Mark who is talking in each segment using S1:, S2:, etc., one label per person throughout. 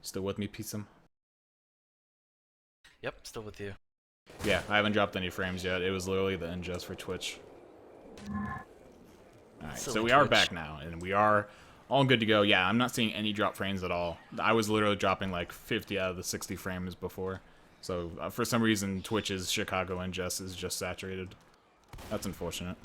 S1: Still with me, Peasum?
S2: Yep, still with you.
S1: Yeah, I haven't dropped any frames yet. It was literally the ingest for Twitch. Alright, so we are back now, and we are all good to go. Yeah, I'm not seeing any drop frames at all. I was literally dropping like 50 out of the 60 frames before. So for some reason, Twitch's Chicago ingest is just saturated. That's unfortunate.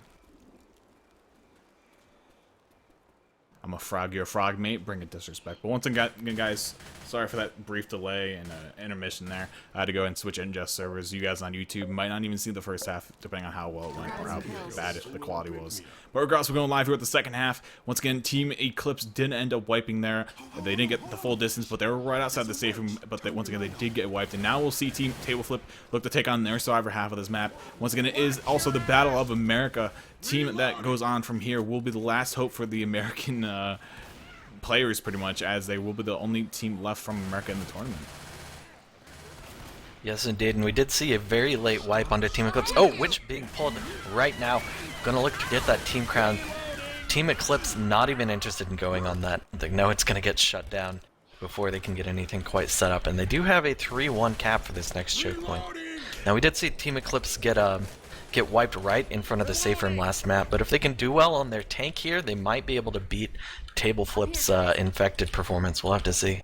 S1: I'm a frog, you're a frog, mate. Bring it disrespect. But once again, guys, sorry for that brief delay and intermission there. I had to go and switch ingest servers. You guys on YouTube might not even see the first half, depending on how well it went or how bad the quality was. But regardless, we're going live here with the second half. Once again, Team Eclipse didn't end up wiping there. They didn't get the full distance, but they were right outside the safe room. But once again, they did get wiped. And now we'll see Team Tableflip look to take on their survivor half of this map. Once again, it is also the Battle of America. Team that goes on from here will be the last hope for the American players, pretty much, as they will be the only team left from America in the tournament.
S2: Yes, indeed, and we did see a very late wipe onto Team Eclipse. Oh, which being pulled right now. Gonna look to get that team crown. Team Eclipse not even interested in going on that. They know it's gonna get shut down before they can get anything quite set up, and they do have a 3-1 cap for this next choke point. Now, we did see Team Eclipse get wiped right in front of the safe room last map, but if they can do well on their tank here, they might be able to beat Tableflip's infected performance. We'll have to see.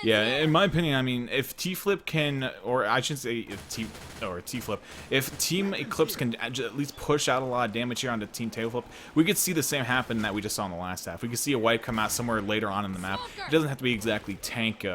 S1: Yeah, in my opinion, I mean, if T-Flip can, or I should say if T-Flip, if Team Eclipse can at least push out a lot of damage here onto Team Tableflip, we could see the same happen that we just saw in the last half. We could see a wipe come out somewhere later on in the map. It doesn't have to be exactly tank,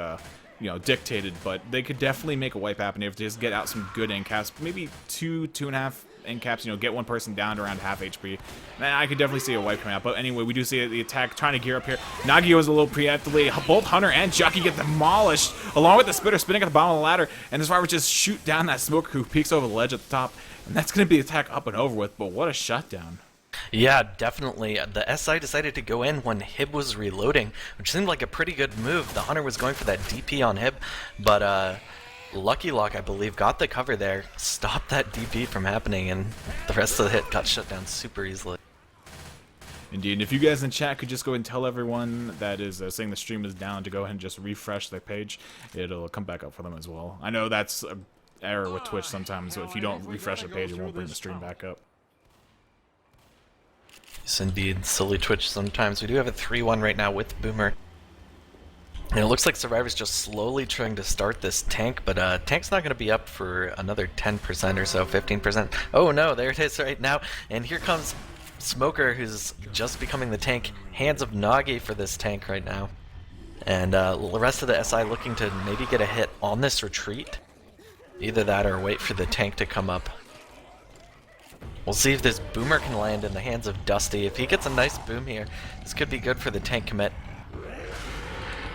S1: dictated, but they could definitely make a wipe happen if they just get out some good end caps, maybe 2.5 end caps, get one person down to around half HP. Man, I could definitely see a wipe coming out, but anyway, we do see the attack trying to gear up here. Nagi was a little preemptively. Both Hunter and Jockey get demolished, along with the Spitter spinning at the bottom of the ladder, and this Survivor just shoot down that Smoker who peeks over the ledge at the top, and that's going to be the attack up and over with, but what a shutdown.
S2: Yeah, definitely. The SI decided to go in when Hib was reloading, which seemed like a pretty good move. The Hunter was going for that DP on Hib, but Lucky Lock, I believe, got the cover there, stopped that DP from happening, and the rest of the hit got shut down super easily.
S1: Indeed, and if you guys in chat could just go ahead and tell everyone that is saying the stream is down to go ahead and just refresh their page, it'll come back up for them as well. I know that's an error with Twitch sometimes, so if you don't refresh the page, it won't bring the stream back up.
S2: Yes, indeed. Silly Twitch sometimes. We do have a 3-1 right now with Boomer. And it looks like Survivor's just slowly trying to start this tank, but tank's not going to be up for another 10% or so, 15%. Oh no, there it is right now. And here comes Smoker, who's just becoming the tank. Hands of Nagi for this tank right now. And the rest of the SI looking to maybe get a hit on this retreat. Either that or wait for the tank to come up. We'll see if this Boomer can land in the hands of Dusty. If he gets a nice boom here, this could be good for the tank commit.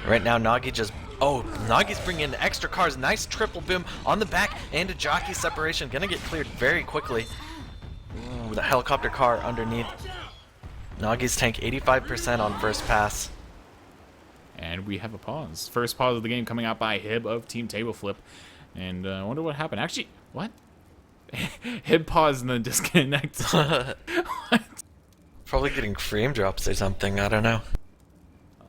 S2: Right now, Nagi just... Oh, Nagi's bringing in extra cars. Nice triple boom on the back and a jockey separation. Gonna get cleared very quickly. Ooh, the helicopter car underneath. Nagi's tank 85% on first pass.
S1: And we have a pause. First pause of the game coming out by Hib of Team Tableflip. And I wonder what happened. Actually, what? Hib paused and then disconnected. What?
S2: Probably getting frame drops or something. I don't know.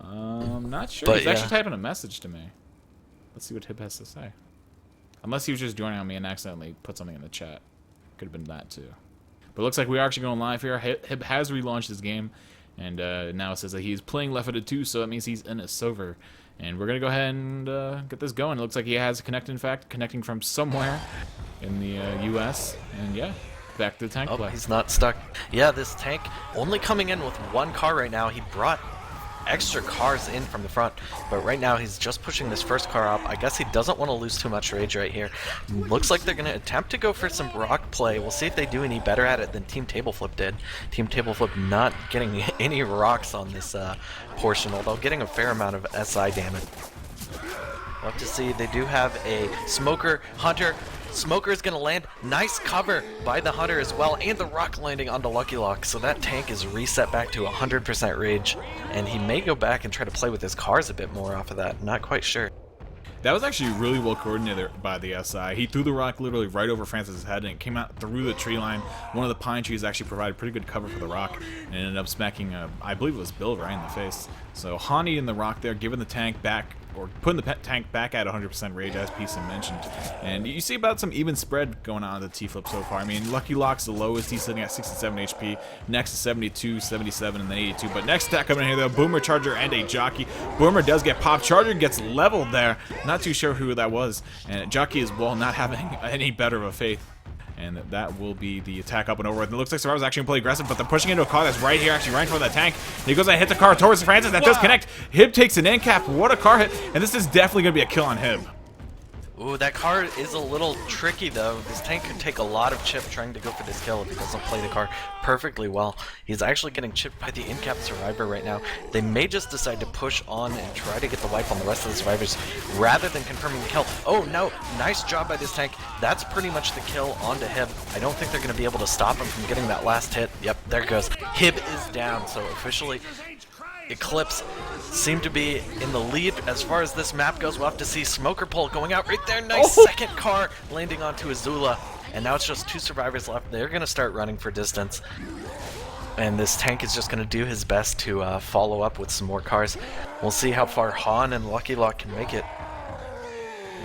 S1: I'm not sure.
S2: But
S1: He's actually typing a message to me. Let's see what Hib has to say. Unless he was just joining on me and accidentally put something in the chat. Could have been that too. But it looks like we are actually going live here. Hib has relaunched his game. And now it says that he's playing L4D2, 2, so that means he's in a server. And we're going to go ahead and get this going. It looks like he has a connect, in fact, connecting from somewhere in the US. And yeah, back to the tank play.
S2: He's not stuck. Yeah, this tank only coming in with one car right now. He brought extra cars in from the front, but right now he's just pushing this first car up. I guess he doesn't want to lose too much rage right here. Looks like they're going to attempt to go for some rock play. We'll see if they do any better at it than Team Tableflip did. Team Tableflip not getting any rocks on this portion, although getting a fair amount of SI damage. We'll have to see. They do have a Smoker, Hunter. Smoker is going to land. Nice cover by the Hunter as well, and the rock landing onto Lucky Lock. So that tank is reset back to 100% rage, and he may go back and try to play with his cars a bit more off of that. Not quite sure.
S1: That was actually really well coordinated by the SI. He threw the rock literally right over Francis's head, and it came out through the tree line. One of the pine trees actually provided pretty good cover for the rock, and ended up smacking, I believe it was Bill right in the face. So Hani in the rock there, giving the tank back or putting the tank back at 100% rage, as Peason mentioned. And you see about some even spread going on in the T-Flip so far. I mean, Lucky Lock's the lowest. He's sitting at 67 HP. Next is 72, 77, and then 82. But next attack coming in here, though, Boomer, Charger, and a Jockey. Boomer does get popped. Charger gets leveled there. Not too sure who that was. And Jockey as well, not having any better of a faith. And that will be the attack up and over. And it looks like Survivor's actually going to play aggressive, but they're pushing into a car that's right here, actually right in front of that tank. And he goes and hits the car towards Francis. That does connect. Hib takes an end cap. What a car hit. And this is definitely going to be a kill on Hib.
S2: Ooh, that car is a little tricky though. This tank could take a lot of chip trying to go for this kill if he doesn't play the car perfectly well. He's actually getting chipped by the in-cap survivor right now. They may just decide to push on and try to get the wipe on the rest of the survivors rather than confirming the kill. Oh no, nice job by this tank. That's pretty much the kill onto Hib. I don't think they're going to be able to stop him from getting that last hit. Yep, there it goes. Hib is down, so officially Eclipse seem to be in the lead as far as this map goes. We'll have to see Smoker Pole going out right there. Nice second car landing onto Azula. And now it's just 2 survivors left. They're going to start running for distance. And this tank is just going to do his best to follow up with some more cars. We'll see how far Han and Lucky Lock can make it.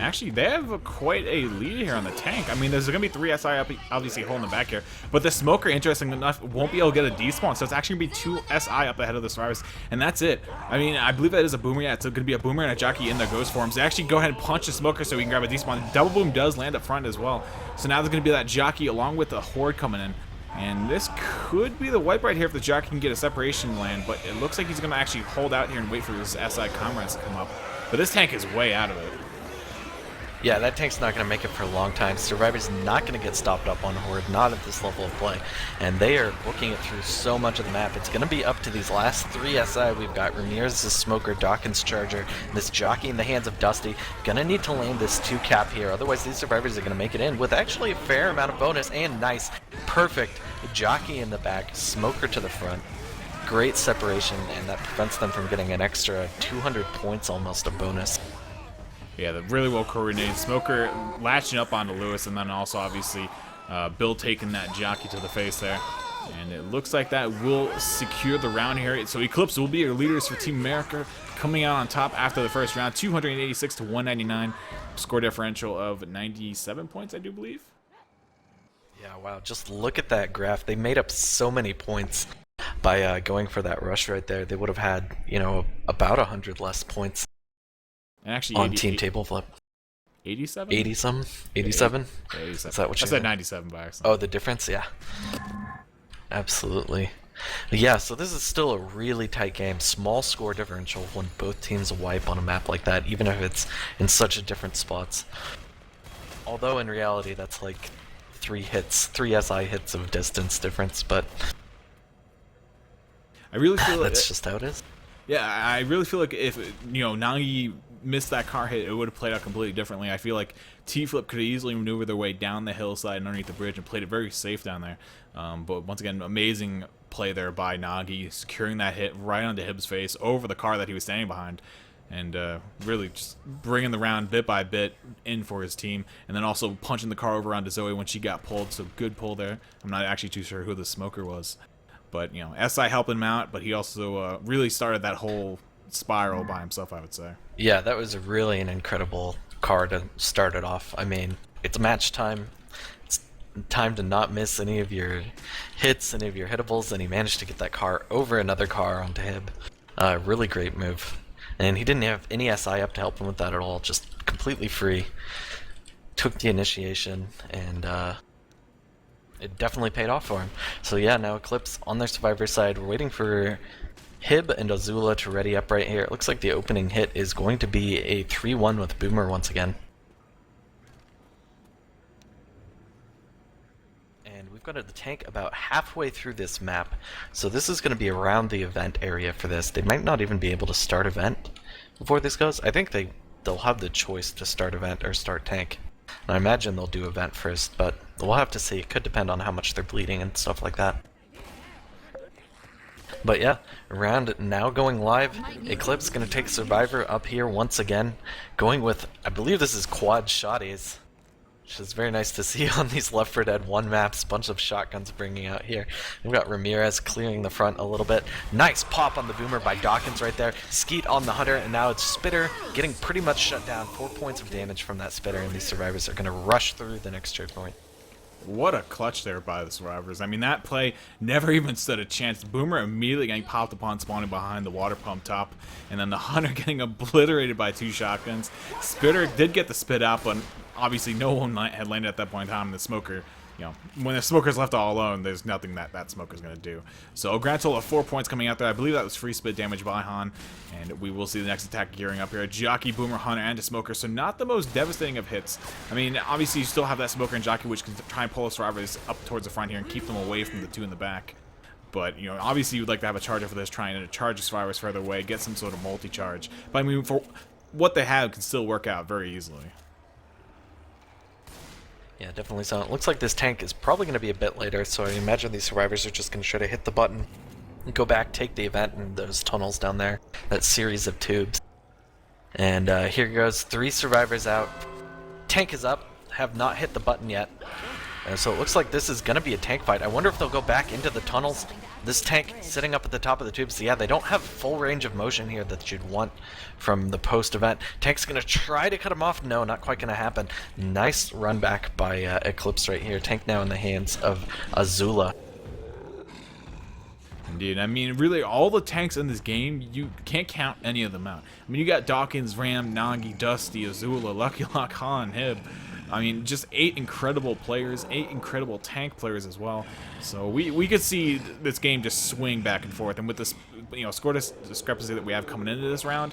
S1: Actually, they have quite a lead here on the tank. I mean, there's going to be 3 SI up, obviously holding the back here. But the Smoker, interesting enough, won't be able to get a despawn. So it's actually going to be 2 SI up ahead of the survivors. And that's it. I mean, I believe that is a Boomer. Yeah, it's going to be a Boomer and a Jockey in their ghost forms. They actually go ahead and punch the Smoker so we can grab a despawn. Double Boom does land up front as well. So now there's going to be that Jockey along with the Horde coming in. And this could be the wipe right here if the Jockey can get a separation land. But it looks like he's going to actually hold out here and wait for his SI comrades to come up. But this tank is way out of it.
S2: Yeah, that tank's not going to make it for a long time. Survivor's not going to get stopped up on Horde, not at this level of play. And they are booking it through so much of the map. It's going to be up to these last 3 SI. We've got Ramirez, the Smoker, Dawkins, Charger, this Jockey in the hands of Dusty. Gonna need to land this 2 cap here, otherwise these survivors are going to make it in with actually a fair amount of bonus. And nice, perfect Jockey in the back, Smoker to the front. Great separation, and that prevents them from getting an extra 200 points almost a bonus.
S1: Yeah, the really well coordinated Smoker latching up onto Lewis, and then also obviously Bill taking that Jockey to the face there. And it looks like that will secure the round here. So Eclipse will be your leaders for Team America, coming out on top after the first round, 286 to 199, score differential of 97 points, I do believe.
S2: Yeah, wow, just look at that graph. They made up so many points by going for that rush right there. They would have had, you know, about 100 less points.
S1: And actually,
S2: on Team Table Flip.
S1: 87?
S2: 80-some? 87?
S1: Yeah, 87.
S2: Is that what you
S1: said?
S2: said?
S1: 97 by accident.
S2: Oh, the difference? Yeah. Absolutely. But yeah, so this is still a really tight game. Small score differential when both teams wipe on a map like that, even if it's in such a different spots. Although in reality, that's like 3 SI hits of distance difference, but
S1: I really feel
S2: that's just how it is.
S1: Yeah, I really feel like if, you know, Nagi missed that car hit, it would have played out completely differently. I feel like T-Flip could easily maneuver their way down the hillside and underneath the bridge and played it very safe down there. But once again, amazing play there by Nagi, securing that hit right onto Hib's face over the car that he was standing behind. And really just bringing the round bit by bit in for his team. And then also punching the car over onto Zoe when she got pulled, so good pull there. I'm not actually too sure who the Smoker was. But, you know, SI helping him out, but he also really started that whole spiral by himself, I would say.
S2: Yeah, that was really an incredible car to start it off. I mean, it's match time. It's time to not miss any of your hits, any of your hittables, and he managed to get that car over another car onto Hib. Really great move. And he didn't have any SI up to help him with that at all, just completely free. Took the initiation, and it definitely paid off for him. So yeah, now Eclipse on their survivor side. We're waiting for Hib and Azula to ready up right here. It looks like the opening hit is going to be a 3-1 with Boomer once again. And we've got the tank about halfway through this map. So this is going to be around the event area for this. They might not even be able to start event before this goes. I think they'll have the choice to start event or start tank. And I imagine they'll do event first, but we'll have to see. It could depend on how much they're bleeding and stuff like that. But yeah, round now going live. Eclipse going to take Survivor up here once again. Going with, I believe this is quad shotties. which is very nice to see on these Left 4 Dead 1 maps. Bunch of shotguns bringing out here. We've got Ramirez clearing the front a little bit. Nice pop on the Boomer by Dawkins right there. Skeet on the Hunter, and now it's Spitter getting pretty much shut down. 4 points of damage from that Spitter, and these survivors are going to rush through the next choke point.
S1: What a clutch there by the survivors. I mean, that play never even stood a chance. Boomer immediately getting popped upon spawning behind the water pump top, and then the Hunter getting obliterated by 2 shotguns. Spitter did get the spit out, but obviously no one had landed at that point in time. The smoker, you know, when the smoker's left all alone, there's nothing that smoker's going to do. So a grand total of 4 points coming out there. I believe that was free spit damage by Han, and we will see the next attack gearing up here. Jockey, Boomer, Hunter, and a smoker, so not the most devastating of hits. I mean, obviously you still have that smoker and jockey, which can try and pull the survivors up towards the front here and keep them away from the 2 in the back. But, you know, obviously you'd like to have a charger for this, trying to charge the survivors further away, get some sort of multi-charge. But I mean, for what they have, can still work out very easily.
S2: Yeah, definitely so. It looks like this tank is probably going to be a bit later, so I imagine these survivors are just going to try to hit the button and go back, take the event and those tunnels down there, that series of tubes. And here goes, 3 survivors out. Tank is up, have not hit the button yet. So it looks like this is going to be a tank fight. I wonder if they'll go back into the tunnels. This tank sitting up at the top of the tubes, yeah, they don't have full range of motion here that you'd want from the post-event. Tank's going to try to cut him off. No, not quite going to happen. Nice run back by Eclipse right here. Tank now in the hands of Azula.
S1: Indeed. I mean, really, all the tanks in this game, you can't count any of them out. I mean, you got Dawkins, Ram, Nagi, Dusty, Azula, Lucky Lock, Han, Hib. I mean, just 8 incredible players, 8 incredible tank players as well. So we could see this game just swing back and forth. And with this, you know, score discrepancy that we have coming into this round,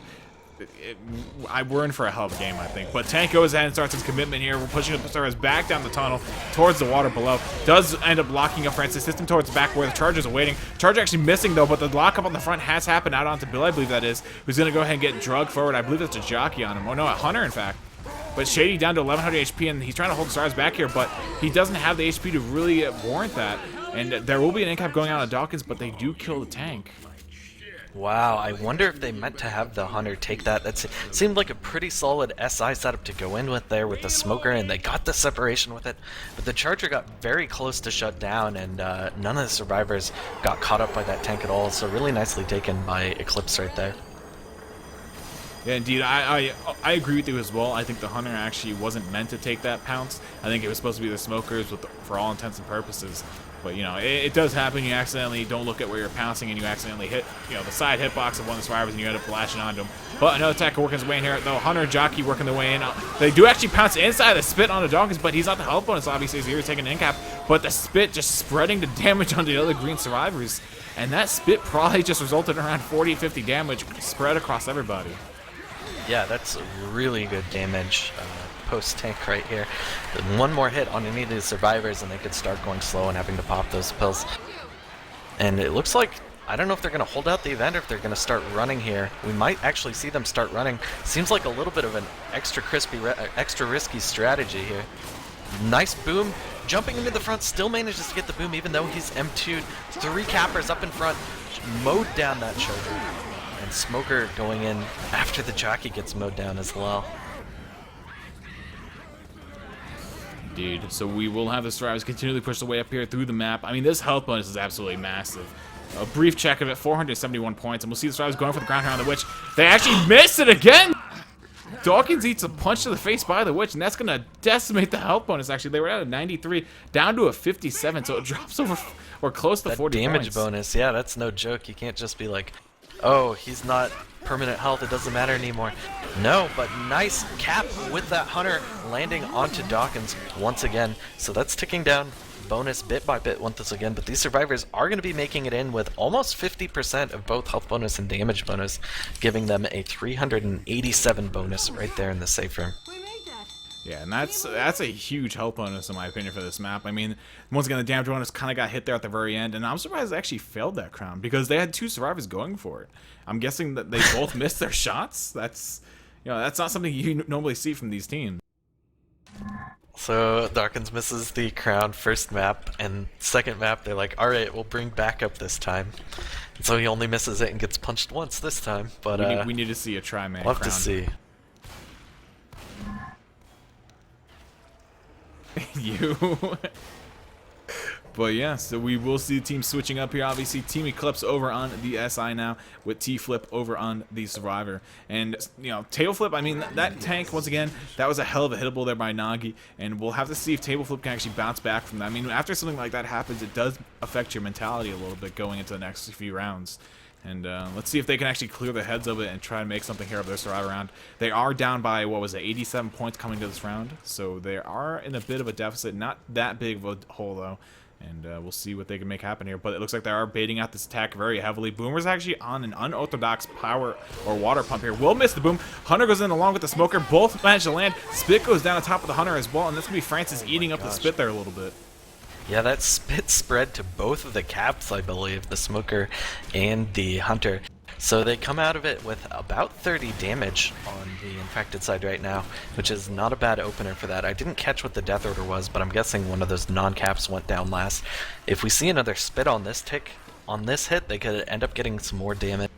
S1: we're in for a hell of a game, I think. But Tank goes ahead and starts his commitment here. We're pushing the service back down the tunnel towards the water below. Does end up locking up Francis' system towards the back where the Chargers are waiting. Charger actually missing, though, but the lockup on the front has happened out onto Bill, I believe that is, who's going to go ahead and get drugged forward. I believe that's a jockey on him. Oh, no, a Hunter, in fact. But Shady down to 1100 HP, and he's trying to hold the stars back here, but he doesn't have the HP to really warrant that. And there will be an incap going out on Dawkins, but they do kill the tank.
S2: Wow, I wonder if they meant to have the Hunter take that. That seemed like a pretty solid SI setup to go in with there with the smoker, and they got the separation with it. But the Charger got very close to shut down, and none of the survivors got caught up by that tank at all. So really nicely taken by Eclipse right there.
S1: Yeah, indeed. I agree with you as well. I think the Hunter actually wasn't meant to take that pounce. I think it was supposed to be the smokers for all intents and purposes. But, you know, it does happen. You accidentally don't look at where you're pouncing, and you accidentally hit, you know, the side hitbox of one of the survivors, and you end up flashing onto him. But another attacker working his way in here. Though Hunter and Jockey working their way in. They do actually pounce inside the spit onto Dawkins, but he's not the health bonus, obviously, so he was taking an incap. But the spit just spreading the damage onto the other green survivors. And that spit probably just resulted in around 40-50 damage spread across everybody.
S2: Yeah, that's really good damage post-tank right here. One more hit on any of these survivors and they could start going slow and having to pop those pills. And it looks like, I don't know if they're going to hold out the event or if they're going to start running here. We might actually see them start running. Seems like a little bit of an extra risky strategy here. Nice boom. Jumping into the front, still manages to get the boom even though he's M2'd. 3 cappers up in front, mowed down that Charger. And Smoker going in after the jockey gets mowed down as well.
S1: Indeed. So we will have the survivors continually push their way up here through the map. I mean, this health bonus is absolutely massive. A brief check of it, 471 points, and we'll see the survivors going for the ground here on the Witch. They actually missed it again! Dawkins eats a punch to the face by the Witch, and that's going to decimate the health bonus, actually. They were at a 93, down to a 57, so it drops over, or close to 40
S2: damage
S1: points.
S2: Bonus, yeah, that's no joke. You can't just be like, oh, he's not permanent health, it doesn't matter anymore. No, but nice cap with that Hunter landing onto Dawkins once again. So that's ticking down bonus bit by bit once again, but these survivors are going to be making it in with almost 50% of both health bonus and damage bonus, giving them a 387 bonus right there in the safe room.
S1: Yeah, and that's a huge health bonus in my opinion for this map. I mean, once again, the damage bonus kind of got hit there at the very end, and I'm surprised they actually failed that crown because they had 2 survivors going for it. I'm guessing that they both missed their shots. That's, you know, that's not something you normally see from these teams.
S2: So Dawkins misses the crown first map, and second map they're like, all right, we'll bring backup this time. And so he only misses it and gets punched once this time. But
S1: we need to see a tri-man
S2: we'll have
S1: crown.
S2: to see.
S1: You. But yeah, so we will see the team switching up here. Obviously, Team Eclipse over on the SI now, with T-Flip over on the Survivor. And, you know, Tailflip, I mean, that tank, once again, that was a hell of a hittable there by Nagi. And we'll have to see if Tailflip can actually bounce back from that. I mean, after something like that happens, it does affect your mentality a little bit going into the next few rounds. And let's see if they can actually clear the heads of it and try to make something here of their Survivor round. They are down by, what was it, 87 points coming to this round. So they are in a bit of a deficit. Not that big of a hole, though. And we'll see what they can make happen here. But it looks like they are baiting out this attack very heavily. Boomer's actually on an unorthodox power or water pump here. Will miss the boom. Hunter goes in along with the smoker. Both manage to land. Spit goes down on top of the Hunter as well. And that's going to be Francis eating up the spit there a little bit.
S2: Yeah, that spit spread to both of the caps, I believe, the smoker and the Hunter. So they come out of it with about 30 damage on the infected side right now, which is not a bad opener for that. I didn't catch what the death order was, but I'm guessing one of those non-caps went down last. If we see another spit on this tick, on this hit, they could end up getting some more damage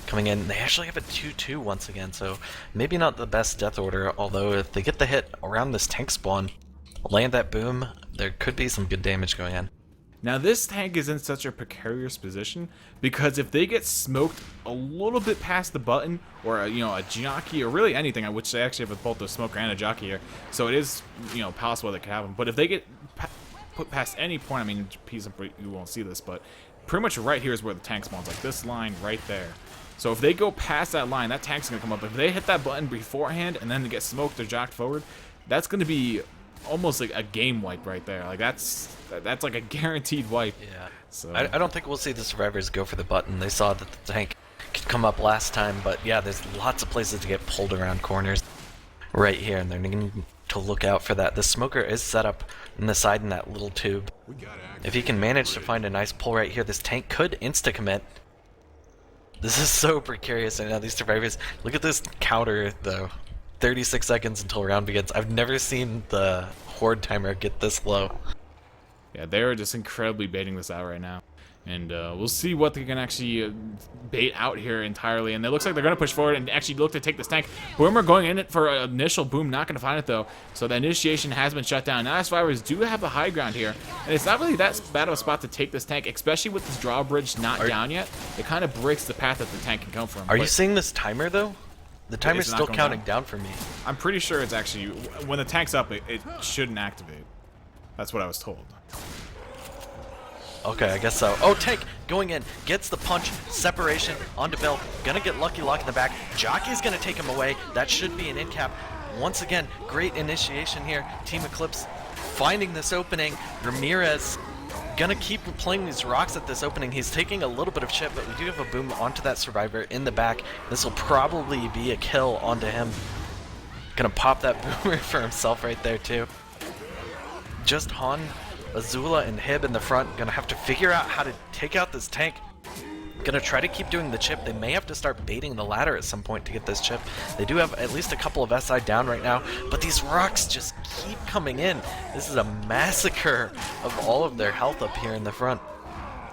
S2: coming in. They actually have a 2-2 once again, so maybe not the best death order, although if they get the hit around this tank spawn, land that boom, there could be some good damage going in.
S1: Now this tank is in such a precarious position because if they get smoked a little bit past the button, or you know, a jockey, or really anything, which they actually have both a smoker and a jockey here, so it is, you know, possible that could happen. But if they get put past any point, I mean, you won't see this, but pretty much right here is where the tank spawns, like this line right there. So if they go past that line, that tank's gonna come up. If they hit that button beforehand and then they get smoked or jocked forward, that's gonna be almost like a game wipe right there. Like that's like a guaranteed wipe.
S2: Yeah.
S1: So
S2: I don't think we'll see the survivors go for the button. They saw that the tank could come up last time, but yeah, there's lots of places to get pulled around corners right here, and they're needing to look out for that. The smoker is set up in the side in that little tube. If he can manage to find a nice pull right here, this tank could insta-commit. This is so precarious right now, these survivors. Look at this counter, though. 36 seconds until round begins. I've never seen the horde timer get this low.
S1: Yeah, they're just incredibly baiting this out right now. And we'll see what they can actually bait out here entirely. And it looks like they're going to push forward and actually look to take this tank. Boomer going in it for an initial boom, not going to find it though. So the initiation has been shut down. Now survivors do have the high ground here. And it's not really that bad of a spot to take this tank, especially with this drawbridge not down yet. It kind of breaks the path that the tank can come from.
S2: Are you seeing this timer though? The timer's still counting down for me.
S1: I'm pretty sure it's actually, when the tank's up, it shouldn't activate. That's what I was told.
S2: Okay, I guess so. Oh, tank going in, gets the punch, separation onto Bill. Gonna get Lucky Lock in the back. Jockey's gonna take him away. That should be an in cap. Once again, great initiation here. Team Eclipse finding this opening. Ramirez gonna keep playing these rocks at this opening. He's taking a little bit of chip, but we do have a boom onto that survivor in the back. This will probably be a kill onto him. Gonna pop that boomer for himself right there too. Just Han, Azula, and Hib in the front. Gonna have to figure out how to take out this tank. Gonna try to keep doing the chip. They may have to start baiting the ladder at some point to get this chip. They do have at least a couple of SI down right now, but these rocks just keep coming in. This is a massacre of all of their health up here in the front.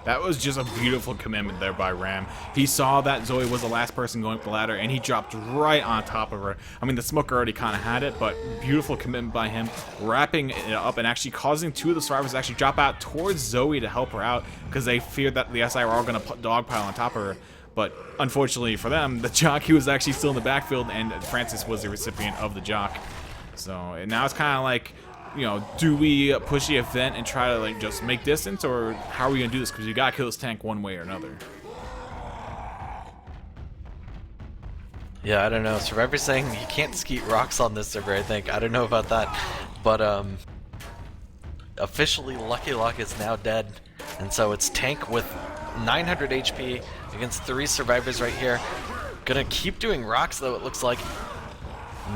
S1: That was just a beautiful commitment there by Ram. He saw that Zoe was the last person going up the ladder, and he dropped right on top of her. I mean, the smoker already kind of had it, but beautiful commitment by him, wrapping it up and actually causing two of the survivors to actually drop out towards Zoe to help her out because they feared that the SI were all going to dogpile on top of her. But unfortunately for them, the jockey was actually still in the backfield, and Francis was the recipient of the jock. So now it's kind of like, you know, do we push the event and try to like just make distance, or how are we gonna do this? Because you gotta kill this tank one way or another.
S2: Yeah, I don't know. Survivor's saying you can't skeet rocks on this server, I think. I don't know about that. But officially Lucky Lock is now dead. And so it's tank with 900 HP against 3 survivors right here. Gonna keep doing rocks though, it looks like.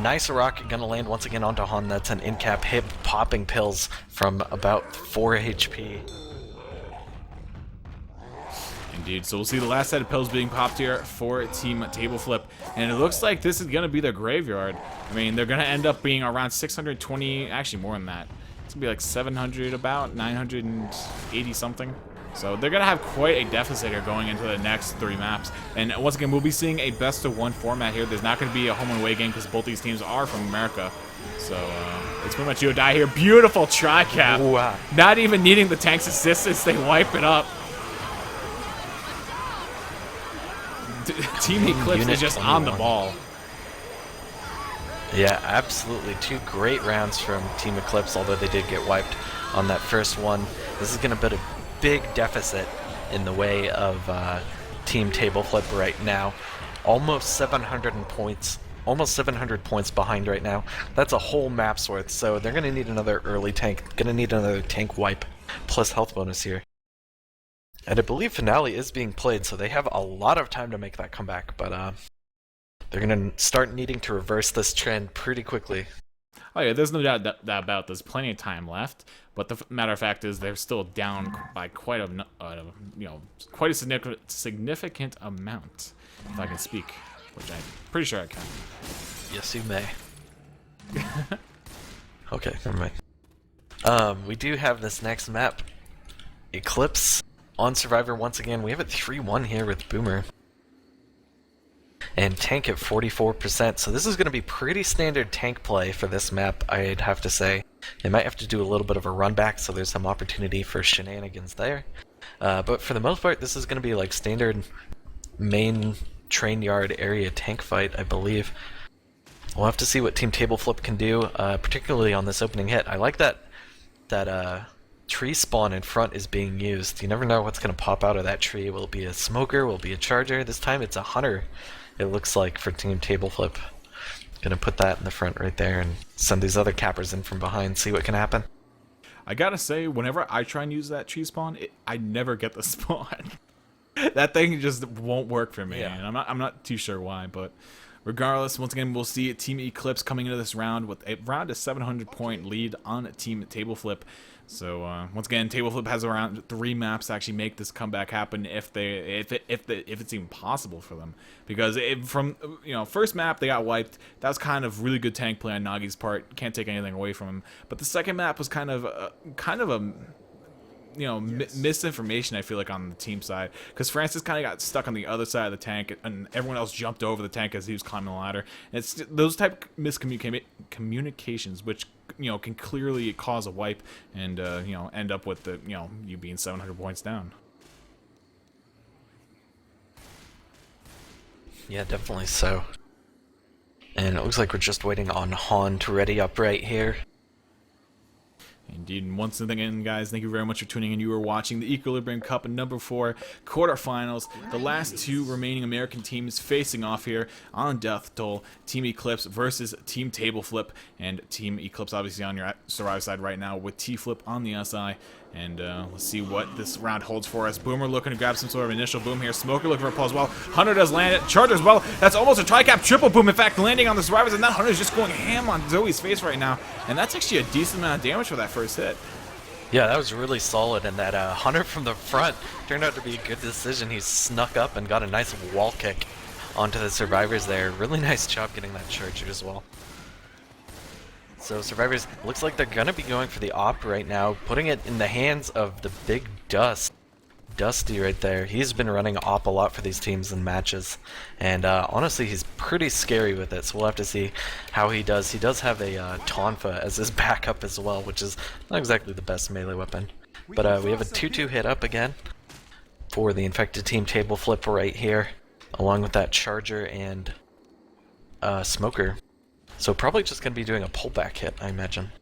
S2: Nice rock gonna land once again onto Han. That's an in-cap hit, popping pills from about 4 HP.
S1: Indeed, so we'll see the last set of pills being popped here for Team Table Flip, and it looks like this is gonna be their graveyard. I mean, they're gonna end up being around 620, actually more than that. It's gonna be like 700, about 980 something. So they're gonna have quite a deficit here going into the next 3 maps. And once again, we'll be seeing a best-of-1 format here. There's not gonna be a home and away game because both these teams are from America. So It's pretty much you or die here. Beautiful tri-cap.
S2: Wow.
S1: Not even needing the tank's assistance, they wipe it up. Team Eclipse is just
S2: 21.
S1: on the ball.
S2: Yeah, absolutely. 2 great rounds from Team Eclipse, although they did get wiped on that first one. This is going to put a big deficit in the way of Team Tableflip right now. Almost 700 points. Almost 700 points behind right now. That's a whole map's worth, so they're going to need another early tank. Going to need another tank wipe plus health bonus here. And I believe Finale is being played, so they have a lot of time to make that comeback, but they're going to start needing to reverse this trend pretty quickly.
S1: Oh yeah, there's no doubt about there's plenty of time left, but the matter of fact is they're still down by quite a significant amount, if I can speak, which I'm pretty sure I can.
S2: Yes, you may. Okay, never mind. We do have this next map, Eclipse on Survivor once again. We have it 3-1 here with Boomer. And tank at 44%, so this is going to be pretty standard tank play for this map, I'd have to say. They might have to do a little bit of a run back, so there's some opportunity for shenanigans there. But for the most part, this is going to be like standard main train yard area tank fight, I believe. We'll have to see what Team Tableflip can do, particularly on this opening hit. I like that tree spawn in front is being used. You never know what's going to pop out of that tree. Will it be a smoker? Will it be a charger? This time it's a hunter, it looks like, for Team Tableflip. Gonna put that in the front right there and send these other cappers in from behind, see what can happen.
S1: I gotta say, whenever I try and use that tree spawn, I never get the spawn. That thing just won't work for me,
S2: Yeah.
S1: and I'm not too sure why, but regardless, once again, we'll see Team Eclipse coming into this round with around a 700-point lead on Team Tableflip. So once again, Tableflip has around 3 maps to actually make this comeback happen if it's even possible for them. Because from first map they got wiped. That was kind of really good tank play on Nagi's part. Can't take anything away from him. But the second map was kind of a misinformation, I feel like, on the team side, because Francis kind of got stuck on the other side of the tank and everyone else jumped over the tank as he was climbing the ladder. And it's those type of miscommunications which can clearly cause a wipe and end up with the you being 700 points down.
S2: Yeah, definitely so. And it looks like we're just waiting on Han to ready up right here.
S1: Indeed, and once again, guys, thank you very much for tuning in. You are watching the Equilibrium Cup number 4 quarterfinals. The last 2 remaining American teams facing off here on Death Toll. Team Eclipse versus Team Tableflip, and Team Eclipse obviously on your Survivor side right now with T-Flip on the SI. And let's see what this round holds for us. Boomer looking to grab some sort of initial boom here. Smoker looking for a pull as well. Hunter does land it. Charger as well. That's almost a tri-cap triple boom. In fact, landing on the survivors, and that Hunter is just going ham on Zoe's face right now. And that's actually a decent amount of damage for that first hit.
S2: Yeah, that was really solid, and that Hunter from the front turned out to be a good decision. He snuck up and got a nice wall kick onto the survivors there. Really nice job getting that charger as well. So survivors, looks like they're gonna be going for the op right now, putting it in the hands of the big Dusty right there. He's been running op a lot for these teams in matches, and honestly, he's pretty scary with it. So we'll have to see how he does. He does have a Tonfa as his backup as well, which is not exactly the best melee weapon. But we have a 2-2 hit up again for the infected team Tableflip right here, along with that charger and smoker. So probably just going to be doing a pullback hit, I imagine.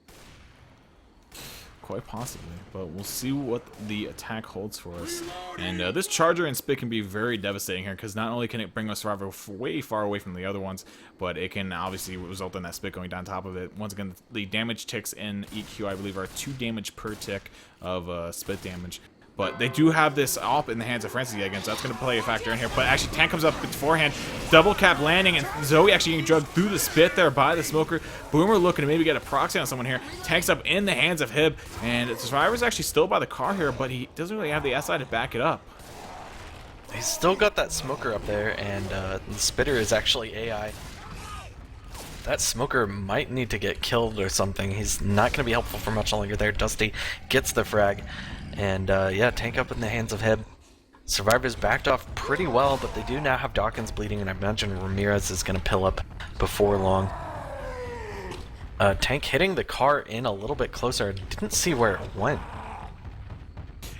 S1: Quite possibly, but we'll see what the attack holds for us. And this charger and spit can be very devastating here, because not only can it bring us survivor way far away from the other ones, but it can obviously result in that spit going down top of it. Once again, the damage ticks in EQ, I believe, are 2 damage per tick of spit damage. But they do have this op in the hands of Francis again, so that's going to play a factor in here. But actually, tank comes up beforehand, double cap landing, and Zoe actually getting drugged through the spit there by the smoker. Boomer looking to maybe get a proxy on someone here. Tank's up in the hands of Hib, and the survivor's actually still by the car here, but he doesn't really have the SI to back it up.
S2: He's still got that smoker up there, and the spitter is actually AI. That smoker might need to get killed or something. He's not going to be helpful for much longer there. Dusty gets the frag. And yeah, tank up in the hands of Hib. Survivors backed off pretty well, but they do now have Dawkins bleeding, and I imagine Ramirez is going to pill up before long. Tank hitting the car in a little bit closer. I didn't see where it went.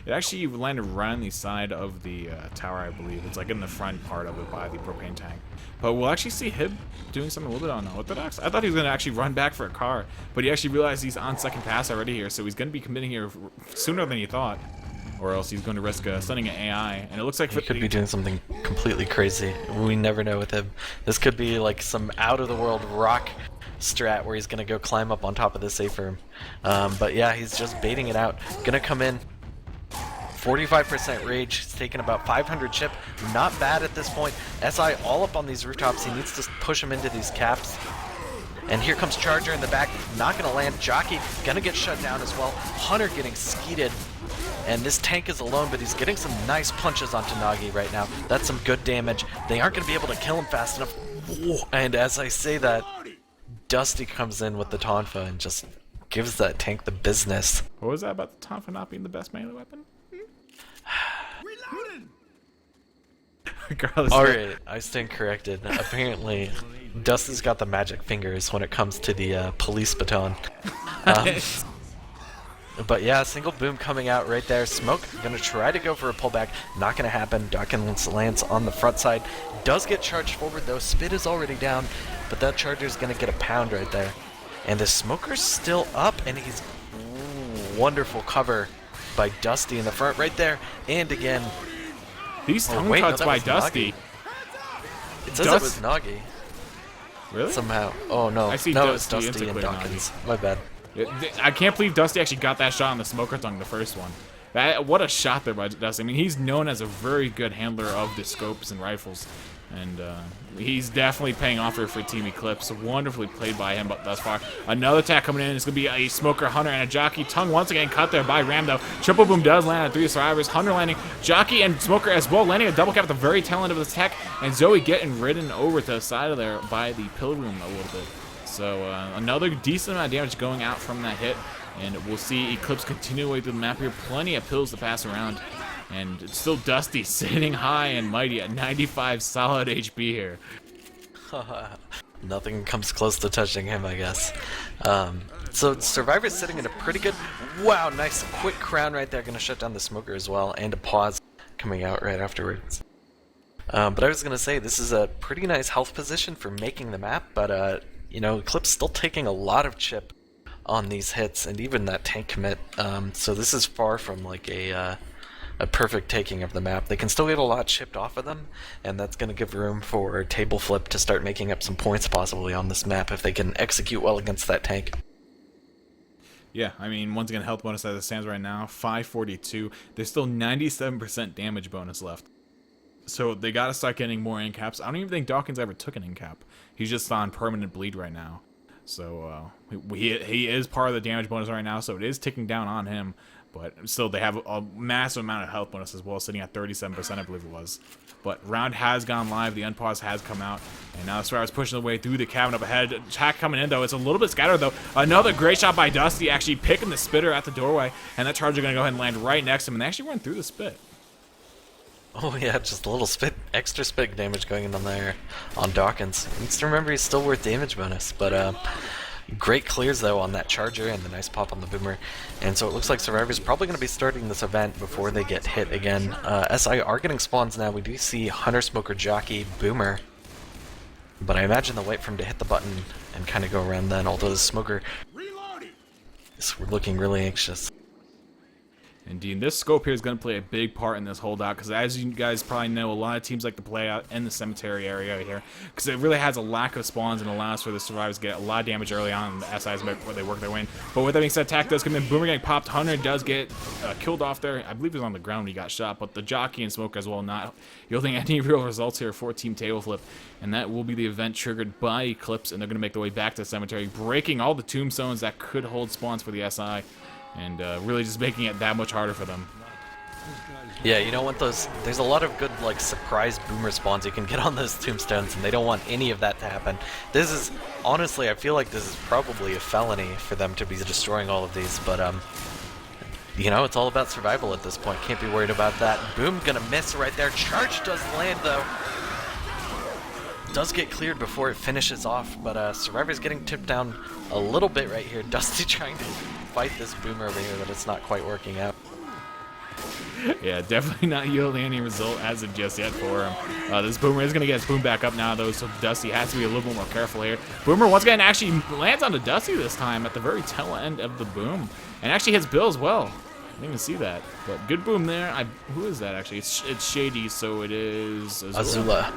S1: It actually landed right on the side of the tower, I believe. It's like in the front part of it by the propane tank. But we'll actually see him doing something a little bit unorthodox. I thought he was going to actually run back for a car, but he actually realized he's on second pass already here, so he's going to be committing here sooner than he thought. Or else he's going to risk sending an AI. And it looks like
S2: he could be doing something completely crazy. We never know with him. This could be like some out-of-the-world rock strat where he's going to go climb up on top of the safe room. But yeah, he's just baiting it out. Going to come in. 45% rage. He's taking about 500 chip. Not bad at this point. SI all up on these rooftops. He needs to push him into these caps. And here comes Charger in the back. Not going to land. Jockey going to get shut down as well. Hunter getting skeeted. And this tank is alone, but he's getting some nice punches onto Nagi right now. That's some good damage. They aren't going to be able to kill him fast enough. And as I say that, Dusty comes in with the Tonfa and just gives that tank the business.
S1: What was that about the Tonfa not being the best melee weapon?
S2: Alright, I stand corrected. Apparently, Dusty's got the magic fingers when it comes to the police baton. But yeah, single boom coming out right there. Smoke gonna try to go for a pullback. Not gonna happen. Dawkins lands on the front side. Does get charged forward though. Spit is already down, but that Charger's gonna get a pound right there. And the Smoker's still up, and he's wonderful cover by Dusty in the front right there. And again,
S1: these tongue cuts by Dusty.
S2: Nagi. It says it was Nagi.
S1: Really?
S2: Somehow. Oh no.
S1: I see
S2: no, it's Dusty and Dawkins.
S1: Nagi.
S2: My bad.
S1: I can't believe Dusty actually got that shot on the Smoker tongue, the first one. What a shot there by Dusty. I mean, he's known as a very good handler of the scopes and rifles. And he's definitely paying off here for Team Eclipse. Wonderfully played by him thus far. Another attack coming in. It's going to be a Smoker, Hunter, and a Jockey. Tongue once again cut there by Ramdo. Triple Boom does land on 3 survivors. Hunter landing. Jockey and Smoker as well landing a double cap at the very tail end of the attack. And Zoe getting ridden over to the side of there by the pill room a little bit. So another decent amount of damage going out from that hit. And we'll see Eclipse continue away through the map here. Plenty of pills to pass around. And it's still Dusty sitting high and mighty at 95 solid HP here.
S2: Nothing comes close to touching him, I guess. So Survivor's sitting in a pretty good... Wow, nice quick crown right there. Going to shut down the Smoker as well. And a pause coming out right afterwards. But I was going to say, this is a pretty nice health position for making the map. But, you know, Eclipse still taking a lot of chip on these hits. And even that tank commit. So this is far from like a perfect taking of the map. They can still get a lot chipped off of them, and that's going to give room for Table Flip to start making up some points possibly on this map if they can execute well against that tank.
S1: Yeah, I mean, once again, health bonus as it stands right now, 542. There's still 97% damage bonus left. So they got to start getting more in caps. I don't even think Dawkins ever took an in cap. He's just on permanent bleed right now. So he is part of the damage bonus right now, so it is ticking down on him. But still, they have a massive amount of health bonus as well, sitting at 37%, I believe it was. But round has gone live, the unpause has come out, and now Survivor's pushing the way through the cabin up ahead. Attack coming in, though. It's a little bit scattered, though. Another great shot by Dusty, actually picking the spitter at the doorway, and that Charger going to go ahead and land right next to him, and they actually run through the spit.
S2: Oh yeah, just a little extra spit damage going in on there on Dawkins. Needs to remember he's still worth damage bonus, but great clears though on that Charger and the nice pop on the Boomer. And so it looks like Survivor's probably going to be starting this event before they get hit again. SI are getting spawns now. We do see Hunter, Smoker, Jockey, Boomer. But I imagine they'll wait for him to hit the button and kind of go around then, although the Smoker is looking really anxious.
S1: Indeed, this scope here is going to play a big part in this holdout because, as you guys probably know, a lot of teams like to play out in the cemetery area here because it really has a lack of spawns and allows for the survivors to get a lot of damage early on in the SIs before they work their way in. But with that being said, attack does come in. Boomer getting popped. Hunter does get killed off there. I believe he was on the ground when he got shot, but the Jockey and Smoke as well not yielding any real results here for Team Table Flip. And that will be the event triggered by Eclipse, and they're going to make their way back to the cemetery, breaking all the tombstones that could hold spawns for the SI. And really just making it that much harder for them.
S2: Yeah, you don't want those. There's a lot of good, like, surprise Boomer spawns you can get on those tombstones, and they don't want any of that to happen. This is, honestly, I feel like this is probably a felony for them to be destroying all of these, but, you know, it's all about survival at this point. Can't be worried about that. Boom, gonna miss right there. Charge does land, though. does get cleared before it finishes off, but Survivor's getting tipped down a little bit right here. Dusty trying to fight this boomer over here, but it's not quite working out.
S1: Yeah, definitely not yielding any result as of just yet for him. This Boomer is going to get his boom back up now, though, so Dusty has to be a little bit more careful here. Boomer, once again, actually lands onto Dusty this time at the very tail end of the boom. And actually hits Bill as well. I didn't even see that. But good boom there. Who is that, actually? It's Shady, so it is
S2: Azula.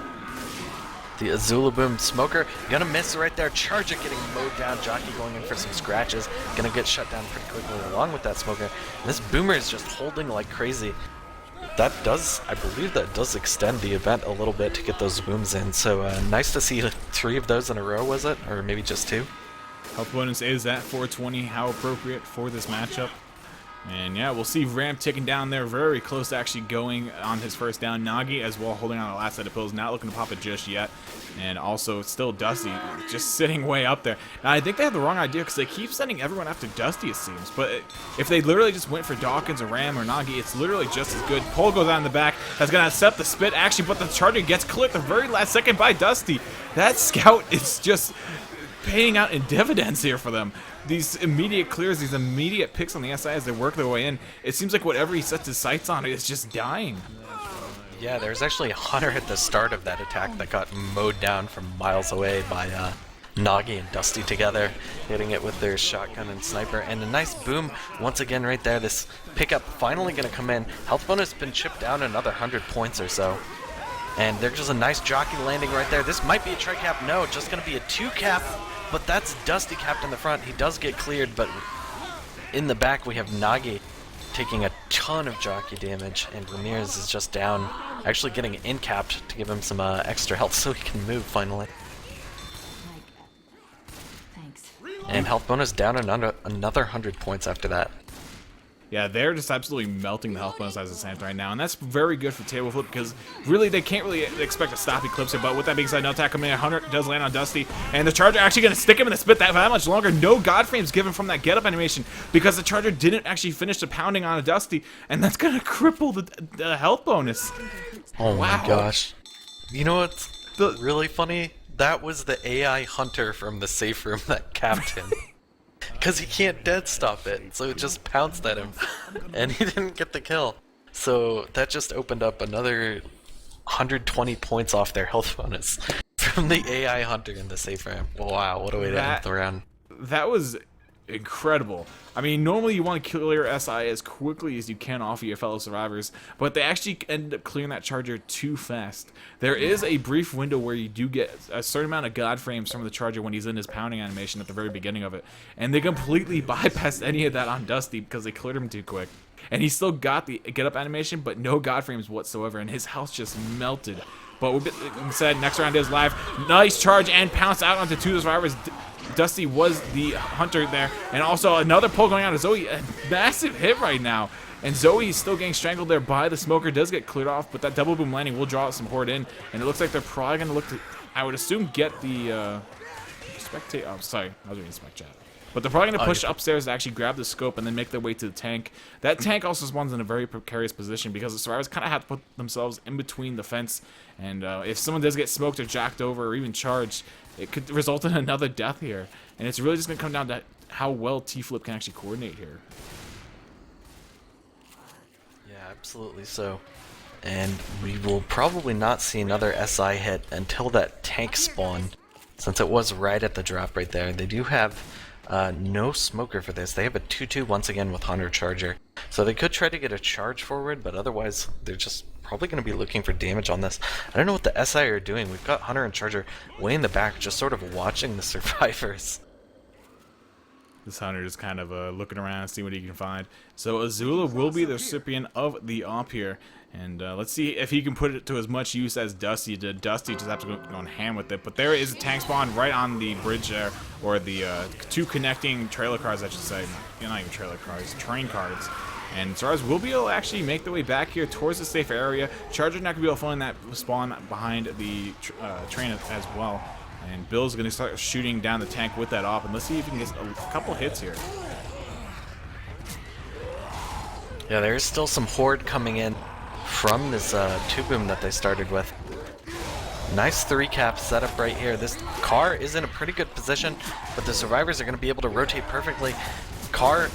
S2: The Azula boom smoker. Gonna miss right there. Charger getting mowed down. Jockey going in for some scratches. Gonna get shut down pretty quickly along with that smoker. And this boomer is just holding like crazy. That does, I believe that does extend the event a little bit to get those booms in. So nice to see 3 of those in a row, was it? Or maybe just 2?
S1: Health bonus is at 420. How appropriate for this matchup. And yeah, we'll see Ramp ticking down there, very close to actually going on his first down. Nagi as well, holding on the last set of pills, not looking to pop it just yet. And also, still Dusty, just sitting way up there. Now, I think they have the wrong idea, because they keep sending everyone after Dusty, it seems. But if they literally just went for Dawkins or Ram or Nagi, it's literally just as good. Pole goes out in the back, that's going to accept the spit, actually, but the Charger gets clipped the very last second by Dusty. That Scout is just paying out in dividends here for them. These immediate clears, these immediate picks on the SI as they work their way in, it seems like whatever he sets his sights on is just dying.
S2: Yeah, there's actually a Hunter at the start of that attack that got mowed down from miles away by Nagi and Dusty together, hitting it with their shotgun and sniper. And a nice boom once again right there. This pickup finally going to come in. Health bonus has been chipped down another 100 points or so. And there's just a nice jockey landing right there. This might be a tri-cap. No, just going to be a 2-cap. But that's Dusty capped in the front. He does get cleared, but in the back we have Nagi taking a ton of jockey damage, and Ramirez is just down, actually getting in-capped to give him some extra health so he can move finally. And health bonus down another 100 points after that.
S1: Yeah, they're just absolutely melting the health bonus as it stands right now, and that's very good for table flip because really they can't really expect to stop Eclipse here. But with that being said, no attack coming in. Hunter does land on Dusty, and the Charger actually going to stick him in the spit that much longer. No God frames given from that get up animation because the Charger didn't actually finish the pounding on a Dusty, and that's going to cripple the health bonus.
S2: Oh
S1: wow.
S2: My gosh! You know what's really funny? That was the AI Hunter from the safe room that capped him. Because he can't dead stop it, so it just pounced at him, and he didn't get the kill. So that just opened up another 120 points off their health bonus from the AI Hunter in the safe room. Wow, what a way to end the round.
S1: That was incredible. I mean, normally you want to clear SI as quickly as you can off of your fellow survivors, but they actually ended up clearing that Charger too fast. There is a brief window where you do get a certain amount of God frames from the Charger when he's in his pounding animation at the very beginning of it, and they completely bypassed any of that on Dusty because they cleared him too quick. And he still got the get up animation, but no God frames whatsoever, and his health just melted. But we said next round is live. Nice charge and pounce out onto 2 survivors. Dusty was the Hunter there, and also another pull going out of Zoe. A massive hit right now, and Zoe is still getting strangled there by the smoker. Does get cleared off, but that double boom landing will draw out some horde in, and it looks like they're probably going to look to, I would assume, get the spectate. Oh, sorry, I was reading spec chat. But they're probably going to push upstairs to actually grab the scope and then make their way to the tank. That tank also spawns in a very precarious position because the survivors kind of have to put themselves in between the fence. And if someone does get smoked or jacked over or even charged, it could result in another death here. And it's really just going to come down to how well T-Flip can actually coordinate here.
S2: Yeah, absolutely so. And we will probably not see another SI hit until that tank spawn, since it was right at the drop right there. They do have no smoker for this. They have a 2-2 once again with Hunter Charger. So they could try to get a charge forward, but otherwise they're just probably going to be looking for damage on this. I don't know what the SI are doing. We've got Hunter and Charger way in the back, just sort of watching the survivors.
S1: This Hunter is kind of looking around, seeing what he can find. So Azula will be the recipient of the op here. And let's see if he can put it to as much use as Dusty did. Dusty just has to go on hand with it. But there is a tank spawn right on the bridge there, or the 2 connecting trailer cars, I should say. Not even trailer cars, train cars. And Stars will be able to actually make their way back here towards the safe area. Charger's not going to be able to find that spawn behind the train as well. And Bill's going to start shooting down the tank with that op. And let's see if he can get a couple hits here.
S2: Yeah, there is still some horde coming in from this 2-boom that they started with. Nice 3-cap setup right here. This car is in a pretty good position, but the survivors are going to be able to rotate perfectly. Car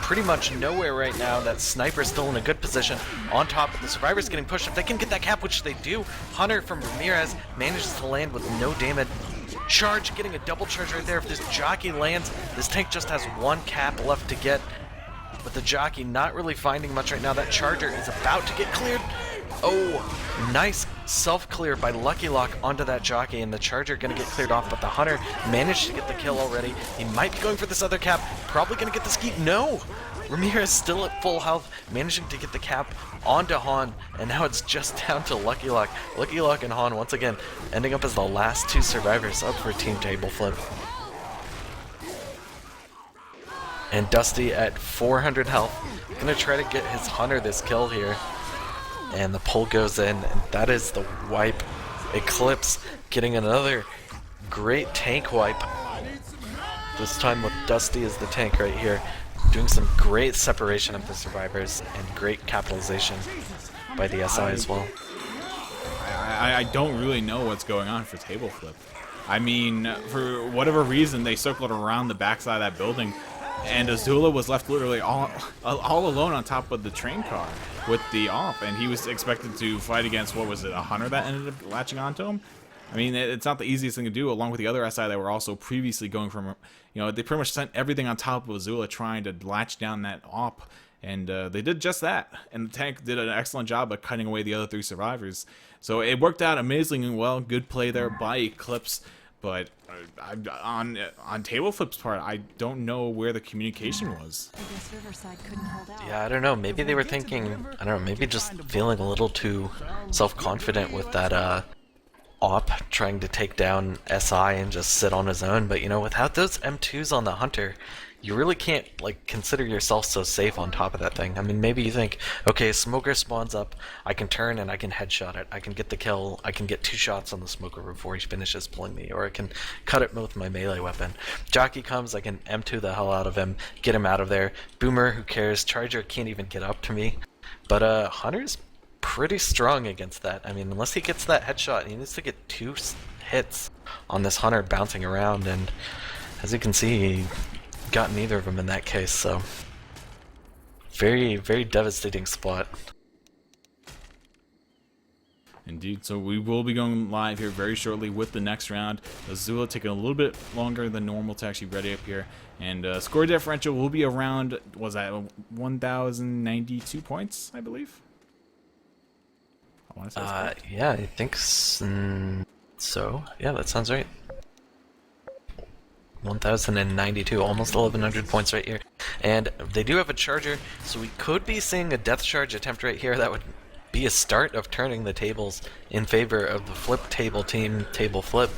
S2: pretty much nowhere right now. That sniper's still in a good position. On top, but the survivors getting pushed. If they can get that cap, which they do, Hunter from Ramirez manages to land with no damage. Charge, getting a double charge right there. If this jockey lands, this tank just has 1 cap left to get. But the jockey not really finding much right now. That charger is about to get cleared. Oh, nice self-clear by Lucky Lock onto that jockey, and the charger gonna get cleared off, but the Hunter managed to get the kill already. He might be going for this other cap, probably gonna get the skeet. No! Ramirez still at full health, managing to get the cap onto Han, and now it's just down to Lucky Lock. Lucky Lock and Han once again ending up as the last 2 survivors up for Team Table Flip. And Dusty at 400 health, gonna try to get his Hunter this kill here. And the pull goes in, and that is the wipe. Eclipse getting another great tank wipe. This time with Dusty as the tank right here. Doing some great separation of the survivors and great capitalization by the SI as well.
S1: I don't really know what's going on for Table Flip. I mean, for whatever reason, they circled around the backside of that building, and Azula was left literally all alone on top of the train car with the AWP, and he was expected to fight against, what was it, a Hunter that ended up latching onto him? I mean, it's not the easiest thing to do, along with the other SI that were also previously going from, you know, they pretty much sent everything on top of Azula trying to latch down that AWP, and they did just that, and the tank did an excellent job of cutting away the other 3 survivors. So it worked out amazingly well. Good play there by Eclipse. But on Table Flip's part, I don't know where the communication was.
S3: I guess Riverside couldn't hold out.
S2: Yeah, I don't know. Maybe they were thinking, I don't know, maybe just feeling a little too self-confident with that AWP trying to take down SI and just sit on his own. But, you know, without those M2s on the Hunter, you really can't, like, consider yourself so safe on top of that thing. I mean, maybe you think, okay, smoker spawns up, I can turn and I can headshot it, I can get the kill, I can get 2 shots on the smoker before he finishes pulling me, or I can cut it with my melee weapon. Jockey comes, I can M2 the hell out of him, get him out of there. Boomer, who cares? Charger can't even get up to me. But Hunter's pretty strong against that. I mean, unless he gets that headshot, he needs to get 2 hits on this Hunter bouncing around, and as you can see, he got neither of them in that case, so very, very devastating spot.
S1: Indeed, so we will be going live here very shortly with the next round. Azula taking a little bit longer than normal to actually ready up here, and score differential will be around, was that 1,092 points, I believe? I want to say
S2: yeah, I think so. Yeah, that sounds right. 1,092, almost 1,100 points right here. And they do have a charger, so we could be seeing a death charge attempt right here. That would be a start of turning the tables in favor of the flip table team, Table Flip.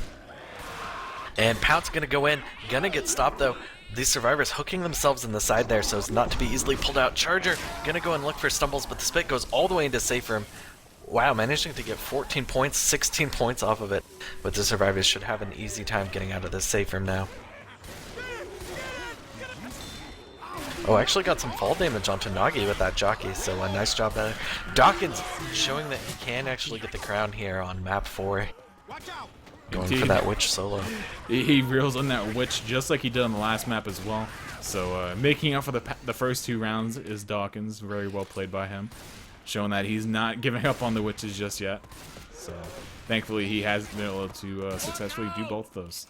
S2: And Pout's gonna go in, gonna get stopped though. These survivors hooking themselves in the side there so as not to be easily pulled out. Charger gonna go and look for stumbles, but the spit goes all the way into safe room. Wow, managing to get 14 points, 16 points off of it. But the survivors should have an easy time getting out of this safe room now. Oh, actually got some fall damage onto Nagi with that jockey, so a nice job there. Dawkins showing that he can actually get the crown here on map 4. Going for that witch solo.
S1: He reels on that witch just like he did on the last map as well. So making up for the first 2 rounds is Dawkins. Very well played by him. Showing that he's not giving up on the witches just yet. So thankfully he has been able to successfully do both of those.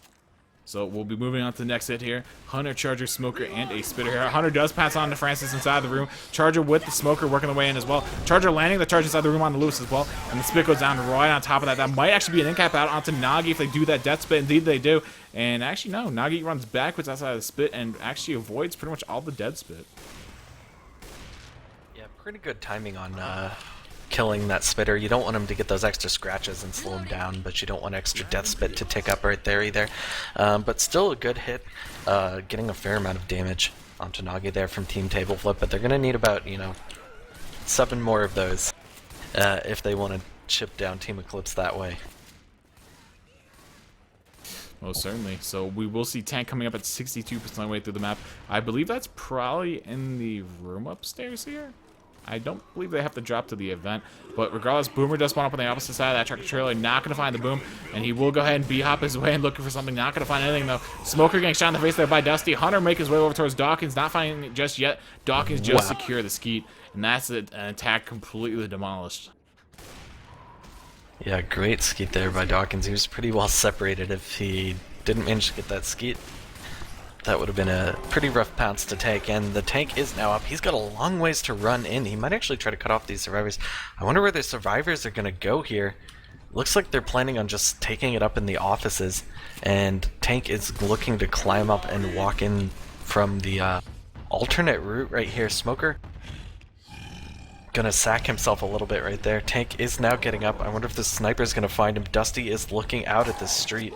S1: So we'll be moving on to the next hit here. Hunter, Charger, Smoker, and a Spitter here. Hunter does pass on to Francis inside the room. Charger with the Smoker working the way in as well. Charger landing the charge inside the room on the Lewis as well. And the Spit goes down right on top of that. That might actually be an in-cap out onto Nagi if they do that death spit. Indeed they do. And actually no, Nagi runs backwards outside of the spit and actually avoids pretty much all the dead spit.
S2: Yeah, pretty good timing on killing that spitter. You don't want him to get those extra scratches and slow him down, but you don't want extra death spit to tick up right there either. But still a good hit, getting a fair amount of damage onto Nagi there from Team Table Flip, but they're going to need about, 7 more of those if they want to chip down Team Eclipse that way.
S1: Most certainly. So we will see tank coming up at 62% way through the map. I believe that's probably in the room upstairs here. I don't believe they have to drop to the event. But regardless, Boomer does spawn up on the opposite side of that tractor trailer. Not going to find the boom. And he will go ahead and B-hop his way and looking for something. Not going to find anything, though. Smoker getting shot in the face there by Dusty. Hunter making his way over towards Dawkins. Not finding it just yet. Dawkins just secure the skeet. And that's an attack completely demolished.
S2: Yeah, great skeet there by Dawkins. He was pretty well separated. If he didn't manage to get that skeet, that would have been a pretty rough pounce to take. And the tank is now up. He's got a long ways to run in. He might actually try to cut off these survivors. I wonder where the survivors are going to go here. Looks like they're planning on just taking it up in the offices. And tank is looking to climb up and walk in from the alternate route right here. Smoker gonna sack himself a little bit right there. Tank is now getting up. I wonder if the sniper's gonna find him. Dusty is looking out at the street.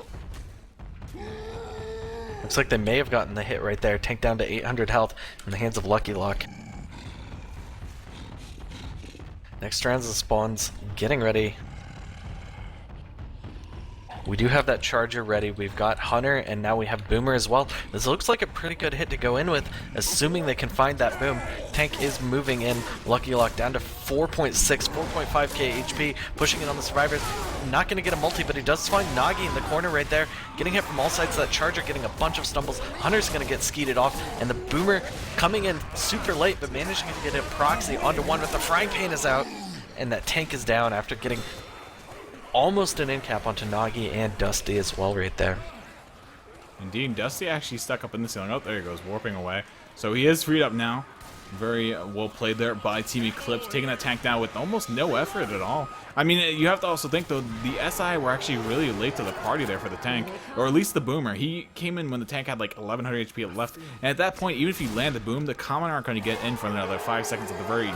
S2: Looks like they may have gotten the hit right there. Tank down to 800 health in the hands of Lucky Lock. Next round's the spawns getting ready. We do have that charger ready. We've got Hunter, and now we have Boomer as well. This looks like a pretty good hit to go in with, assuming they can find that boom. Tank is moving in. Lucky Lock down to 4.5k HP, pushing it on the survivors. Not going to get a multi, but he does find Nagi in the corner right there. Getting hit from all sides. That charger getting a bunch of stumbles. Hunter's going to get skeeted off, and the Boomer coming in super late, but managing to get a proxy onto one, but the frying pan is out, and that tank is down after getting almost an end cap onto Nagi and Dusty as well right there.
S1: Indeed, Dusty actually stuck up in the ceiling. Oh, there he goes, warping away. So he is freed up now. Very well played there by Team Eclipse, taking that tank down with almost no effort at all. I mean, you have to also think, though, the SI were actually really late to the party there for the tank, or at least the Boomer. He came in when the tank had like 1100 HP left, and at that point, even if you land the boom, the Common aren't going to get in for another 5 seconds at the very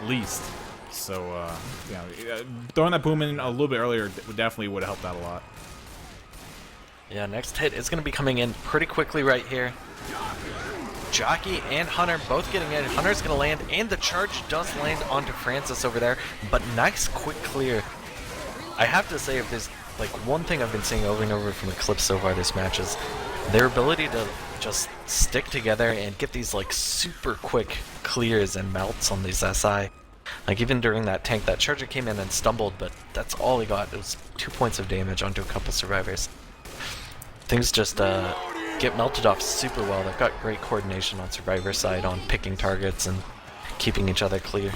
S1: least. So, throwing that boom in a little bit earlier definitely would have helped out a lot.
S2: Yeah, next hit is going to be coming in pretty quickly right here. Jockey and Hunter both getting in. Hunter's going to land, and the charge does land onto Francis over there, but nice quick clear. I have to say, if there's like one thing I've been seeing over and over from Eclipse so far this match is their ability to just stick together and get these like super quick clears and melts on these SI. Like even during that tank, that charger came in and stumbled, but that's all he got. It was 2 points of damage onto a couple survivors. Things just get melted off super well. They've got great coordination on survivor side on picking targets and keeping each other clear.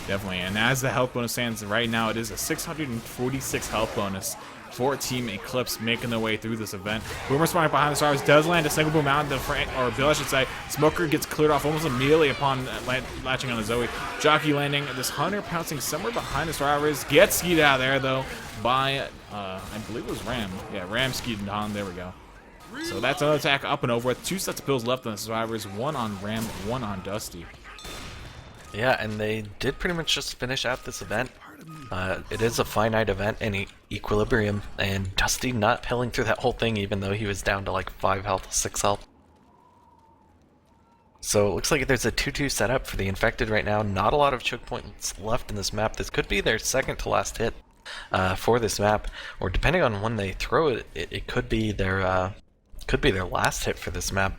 S1: Definitely, and as the health bonus stands right now, it is a 646 health bonus for Team Eclipse making their way through this event. Boomer spawning behind the stars does land a single boom out into or Bill, I should say. Smoker gets cleared off almost immediately upon latching on the Zoe. Jockey landing. This Hunter pouncing somewhere behind the survivors. Gets skied out of there though by I believe it was Ram. Yeah, Ram skied on. There we go. So that's another attack up and over with. 2 sets of pills left on the survivors. 1 on Ram, 1 on Dusty.
S2: Yeah, and they did pretty much just finish out this event. It is a finite event in Equilibrium, and Dusty not pilling through that whole thing even though he was down to like 5 health, 6 health. So it looks like there's a 2-2 setup for the Infected right now. Not a lot of choke points left in this map. This could be their second to last hit for this map, or depending on when they throw it, it could be their last hit for this map.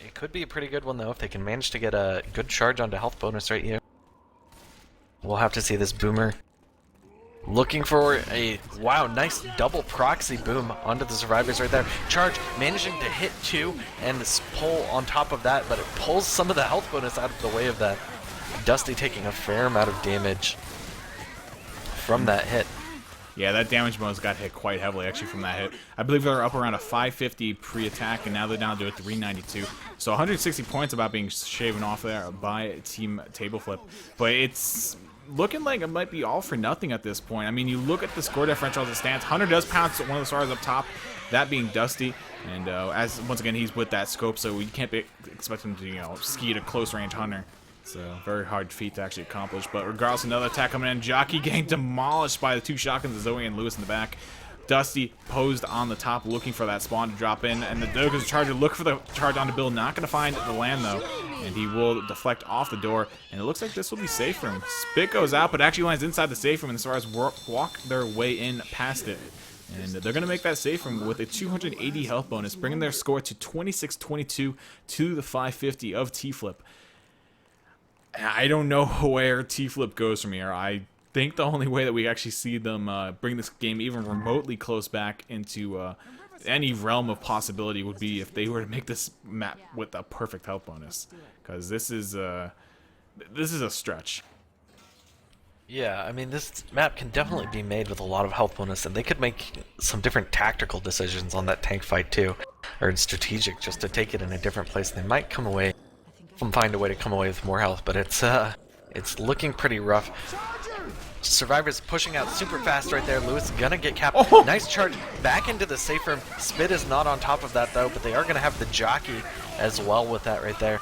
S2: It could be a pretty good one though if they can manage to get a good charge onto health bonus right here. We'll have to see this Boomer looking for a, wow, nice double proxy boom onto the survivors right there. Charge managing to hit 2 and this pull on top of that, but it pulls some of the health bonus out of the way of that. Dusty taking a fair amount of damage from that hit.
S1: Yeah, that damage bonus got hit quite heavily actually from that hit. I believe they were up around a 550 pre-attack, and now they're down to a 392. So 160 points about being shaven off there by Team Tableflip. But it's looking like it might be all for nothing at this point. I mean, you look at the score differential as it stands. Hunter does pounce one of the stars up top, that being Dusty. And as once again, he's with that scope, so we can't expect him to, ski at a close-range Hunter. It's a very hard feat to actually accomplish. But regardless, another attack coming in. Jockey getting demolished by the 2 shotguns of Zoe and Lewis in the back. Dusty posed on the top looking for that spawn to drop in. And the Doga's Charger look for the charge onto Bill. Not going to find the land, though. And he will deflect off the door. And it looks like this will be safe for him. Spit goes out, but actually lands inside the safe room. And the Stars walk their way in past it. And they're going to make that safe room with a 280 health bonus, bringing their score to 26-22 to the 550 of T-Flip. I don't know where T-Flip goes from here. I think the only way that we actually see them bring this game even remotely close back into any realm of possibility would be if they were to make this map with a perfect health bonus, because this is a stretch.
S2: Yeah, I mean, this map can definitely be made with a lot of health bonus, and they could make some different tactical decisions on that tank fight too, or strategic, just to take it in a different place. They might come away, find a way to come away with more health, but it's looking pretty rough. Survivors pushing out super fast right there. Lewis gonna get capped.
S1: Oh!
S2: Nice charge back into the safe room. Spit is not on top of that though, but they are gonna have the jockey as well with that right there.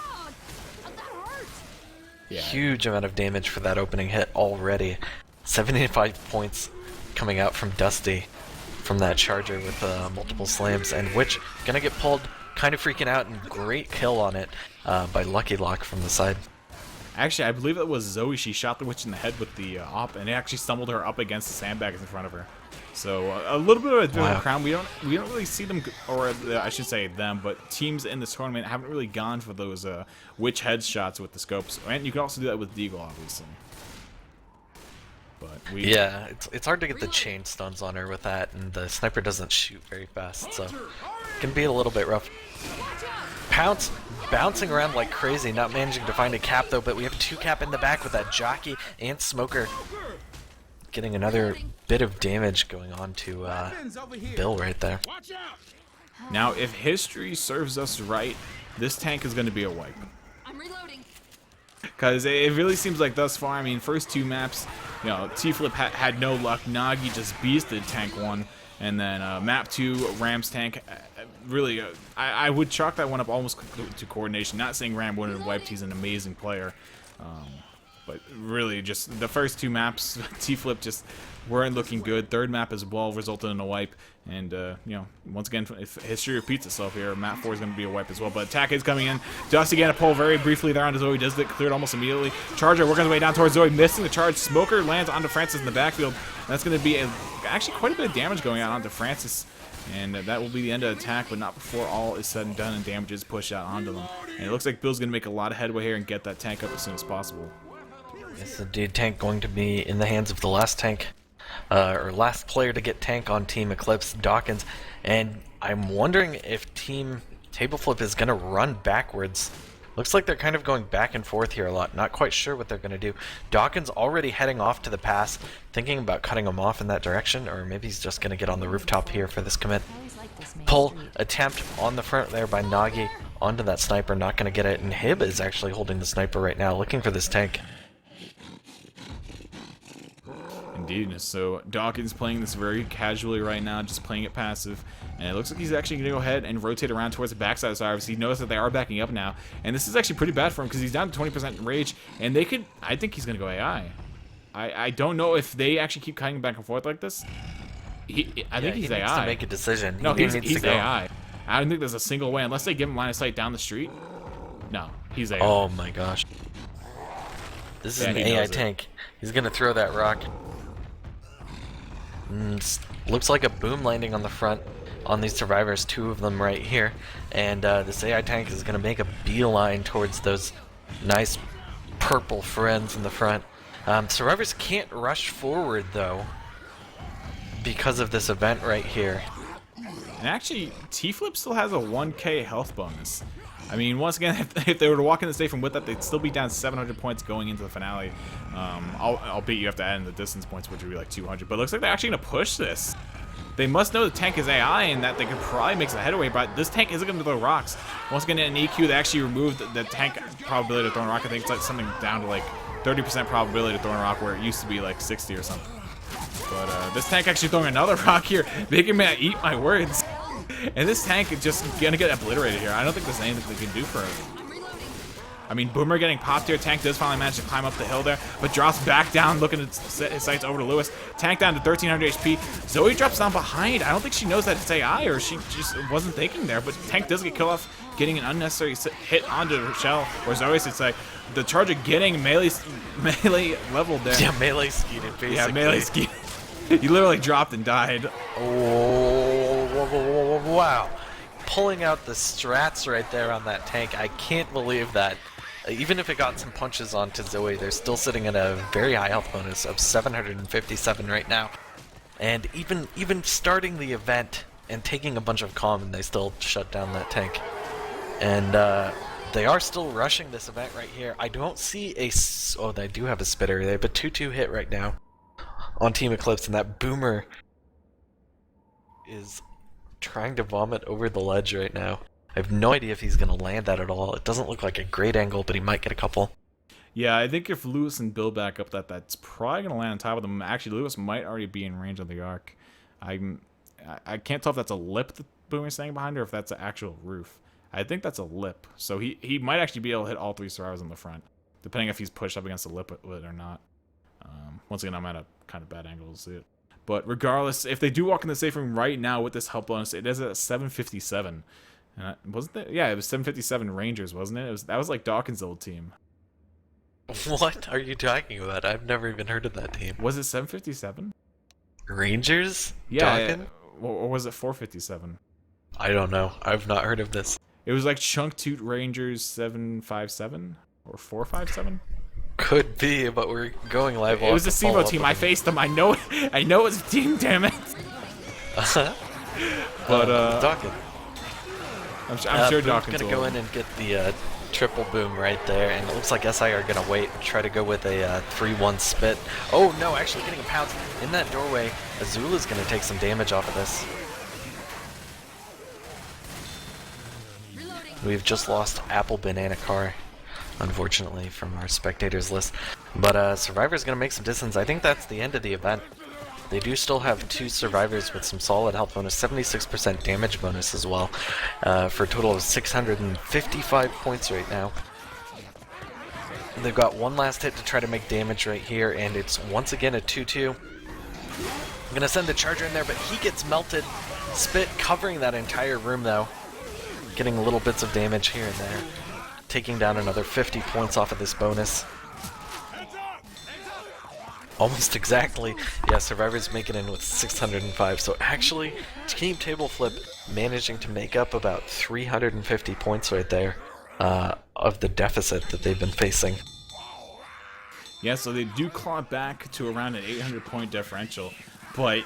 S1: Yeah.
S2: Huge amount of damage for that opening hit already. 75 points coming out from Dusty from that charger with multiple slams, and Witch gonna get pulled, kind of freaking out, and great kill on it by Lucky Lock from the side.
S1: Actually, I believe it was Zoe. She shot the Witch in the head with the op, and it actually stumbled her up against the sandbags in front of her. So a little bit of a different crown. We don't really see them, or I should say them, but teams in this tournament haven't really gone for those Witch headshots with the scopes, and you can also do that with Deagle, obviously. But
S2: yeah, it's hard to get the chain stuns on her with that, and the sniper doesn't shoot very fast, so it can be a little bit rough. Pounce bouncing around like crazy, not managing to find a cap though, but we have 2 cap in the back with that jockey and smoker. Getting another bit of damage going on to Bill right there.
S1: Now, if history serves us right, this tank is going to be a wipe.
S3: I'm reloading.
S1: Because it really seems like thus far, I mean, first 2 maps, you know, T-Flip had no luck. Nagi just beasted tank 1. And then map 2, Ram's tank, really, I would chalk that one up almost to coordination. Not saying Ram wouldn't have wiped, he's an amazing player. But really, just the first 2 maps, T-Flip just weren't looking good. Third map as well resulted in a wipe. And, you know, once again, if history repeats itself here, map 4 is going to be a wipe as well. But attack is coming in. Dusty getting a pull very briefly there onto Zoe. Does it cleared almost immediately. Charger working his way down towards Zoe, missing the charge. Smoker lands onto Francis in the backfield. That's going to be actually quite a bit of damage going out onto Francis. And that will be the end of the attack, but not before all is said and done and damage is pushed out onto them. And it looks like Bill's going to make a lot of headway here and get that tank up as soon as possible.
S2: Yes, indeed, tank going to be in the hands of the last tank. Or last player to get tank on Team Eclipse, Dawkins, and I'm wondering if Team Tableflip is going to run backwards. Looks like they're kind of going back and forth here a lot, not quite sure what they're going to do. Dawkins already heading off to the pass, thinking about cutting him off in that direction, or maybe he's just going to get on the rooftop here for this commit. Pull attempt on the front there by Nagi onto that sniper, not going to get it, and Hib is actually holding the sniper right now, looking for this tank.
S1: Indeed. So Dawkins playing this very casually right now, just playing it passive. And it looks like he's actually going to go ahead and rotate around towards the backside of Cyrus. He knows that they are backing up now. And this is actually pretty bad for him because he's down to 20% rage. And they could... I think he's going to go AI. I don't know if they actually keep cutting back and forth like this. I think he's
S2: he
S1: AI.
S2: needs to make a decision.
S1: No,
S2: he
S1: he's
S2: needs to go.
S1: AI. I don't think there's a single way. Unless they give him line of sight down the street. No, he's AI.
S2: Oh my gosh. This is an AI tank. He's going to throw that rock. Looks like a boom landing on the front on these survivors, 2 of them right here, and this AI tank is going to make a beeline towards those nice purple friends in the front. Survivors can't rush forward though because of this event right here.
S1: And actually, T-Flip still has a 1k health bonus. I mean, once again, if they were to walk in the state from with that, they'd still be down 700 points going into the finale. Albeit you have to add in the distance points, which would be like 200. But it looks like they're actually going to push this. They must know the tank is AI and that they could probably make some headway, but this tank isn't going to throw rocks. Once again, in EQ, they actually removed the tank probability to throw a rock. I think it's like something down to like 30% probability to throw a rock, where it used to be like 60 or something. But this tank actually throwing another rock here, making me eat my words. And this tank is just gonna get obliterated here. I don't think there's anything they can do for him. I mean, Boomer getting popped here. Tank does finally manage to climb up the hill there, but drops back down, looking to set his sights over to Lewis. Tank down to 1300 HP. Zoe drops down behind. I don't think she knows that it's AI, or she just wasn't thinking there, but Tank does get killed off, getting an unnecessary hit onto Rochelle, or Zoe should say. The Charger getting melee leveled there.
S2: Yeah, melee skied it, basically.
S1: Yeah, melee skied. He literally dropped and died.
S2: Oh, wow. Pulling out the strats right there on that tank. I can't believe that. even if it got some punches onto Zoe, they're still sitting at a very high health bonus of 757 right now. And even starting the event and taking a bunch of common, they still shut down that tank. And they are still rushing this event right here. I don't see a... Oh, they do have a spitter. They have a 2-2 hit right now on Team Eclipse, and that Boomer is trying to vomit over the ledge right now. I have no idea if he's going to land that at all. It doesn't look like a great angle, but he might get a couple.
S1: Yeah, I think if Lewis and Bill back up, that's probably going to land on top of them. Actually, Lewis might already be in range of the arc. I can't tell if that's a lip that Boomer's standing behind or if that's an actual roof. I think that's a lip, so he might actually be able to hit all 3 survivors on the front, depending if he's pushed up against the lip with it or not. Once again, I'm at a kind of bad angle to see it. But regardless, if they do walk in the safe room right now with this help bonus, it is at 757. Wasn't it? Yeah, it was 757 Rangers, wasn't it? That was like Dawkins' old team.
S2: What are you talking about? I've never even heard of that team.
S1: Was it 757?
S2: Rangers?
S1: Yeah.
S2: Dawkins?
S1: Or was it 457?
S2: I don't know. I've not heard of this.
S1: It was like Chunk Toot Rangers 757 or 457.
S2: Could be, but we're going live.
S1: It was a SEVO team. I faced them. I know it's a team. Damn it. But
S2: Dawkins.
S1: I'm sure Dawkins
S2: gonna go in and get the triple boom right there, and it looks like SI are gonna wait, try to go with a 3-1 spit. Oh no, actually getting a pounce in that doorway. Azula's gonna take some damage off of this. We've just lost Apple Banana Car, unfortunately, from our spectators list. But Survivor's gonna make some distance. I think that's the end of the event. They do still have 2 survivors with some solid health bonus, 76% damage bonus as well, for a total of 655 points right now. And they've got one last hit to try to make damage right here, and it's once again a 2-2. I'm gonna send the Charger in there, but he gets melted. Spit covering that entire room though, getting little bits of damage here and there, taking down another 50 points off of this bonus. Almost exactly. Yeah, Survivors make it in with 605. So actually, Team Table Flip managing to make up about 350 points right there of the deficit that they've been facing.
S1: Yeah, so they do claw back to around an 800-point differential. But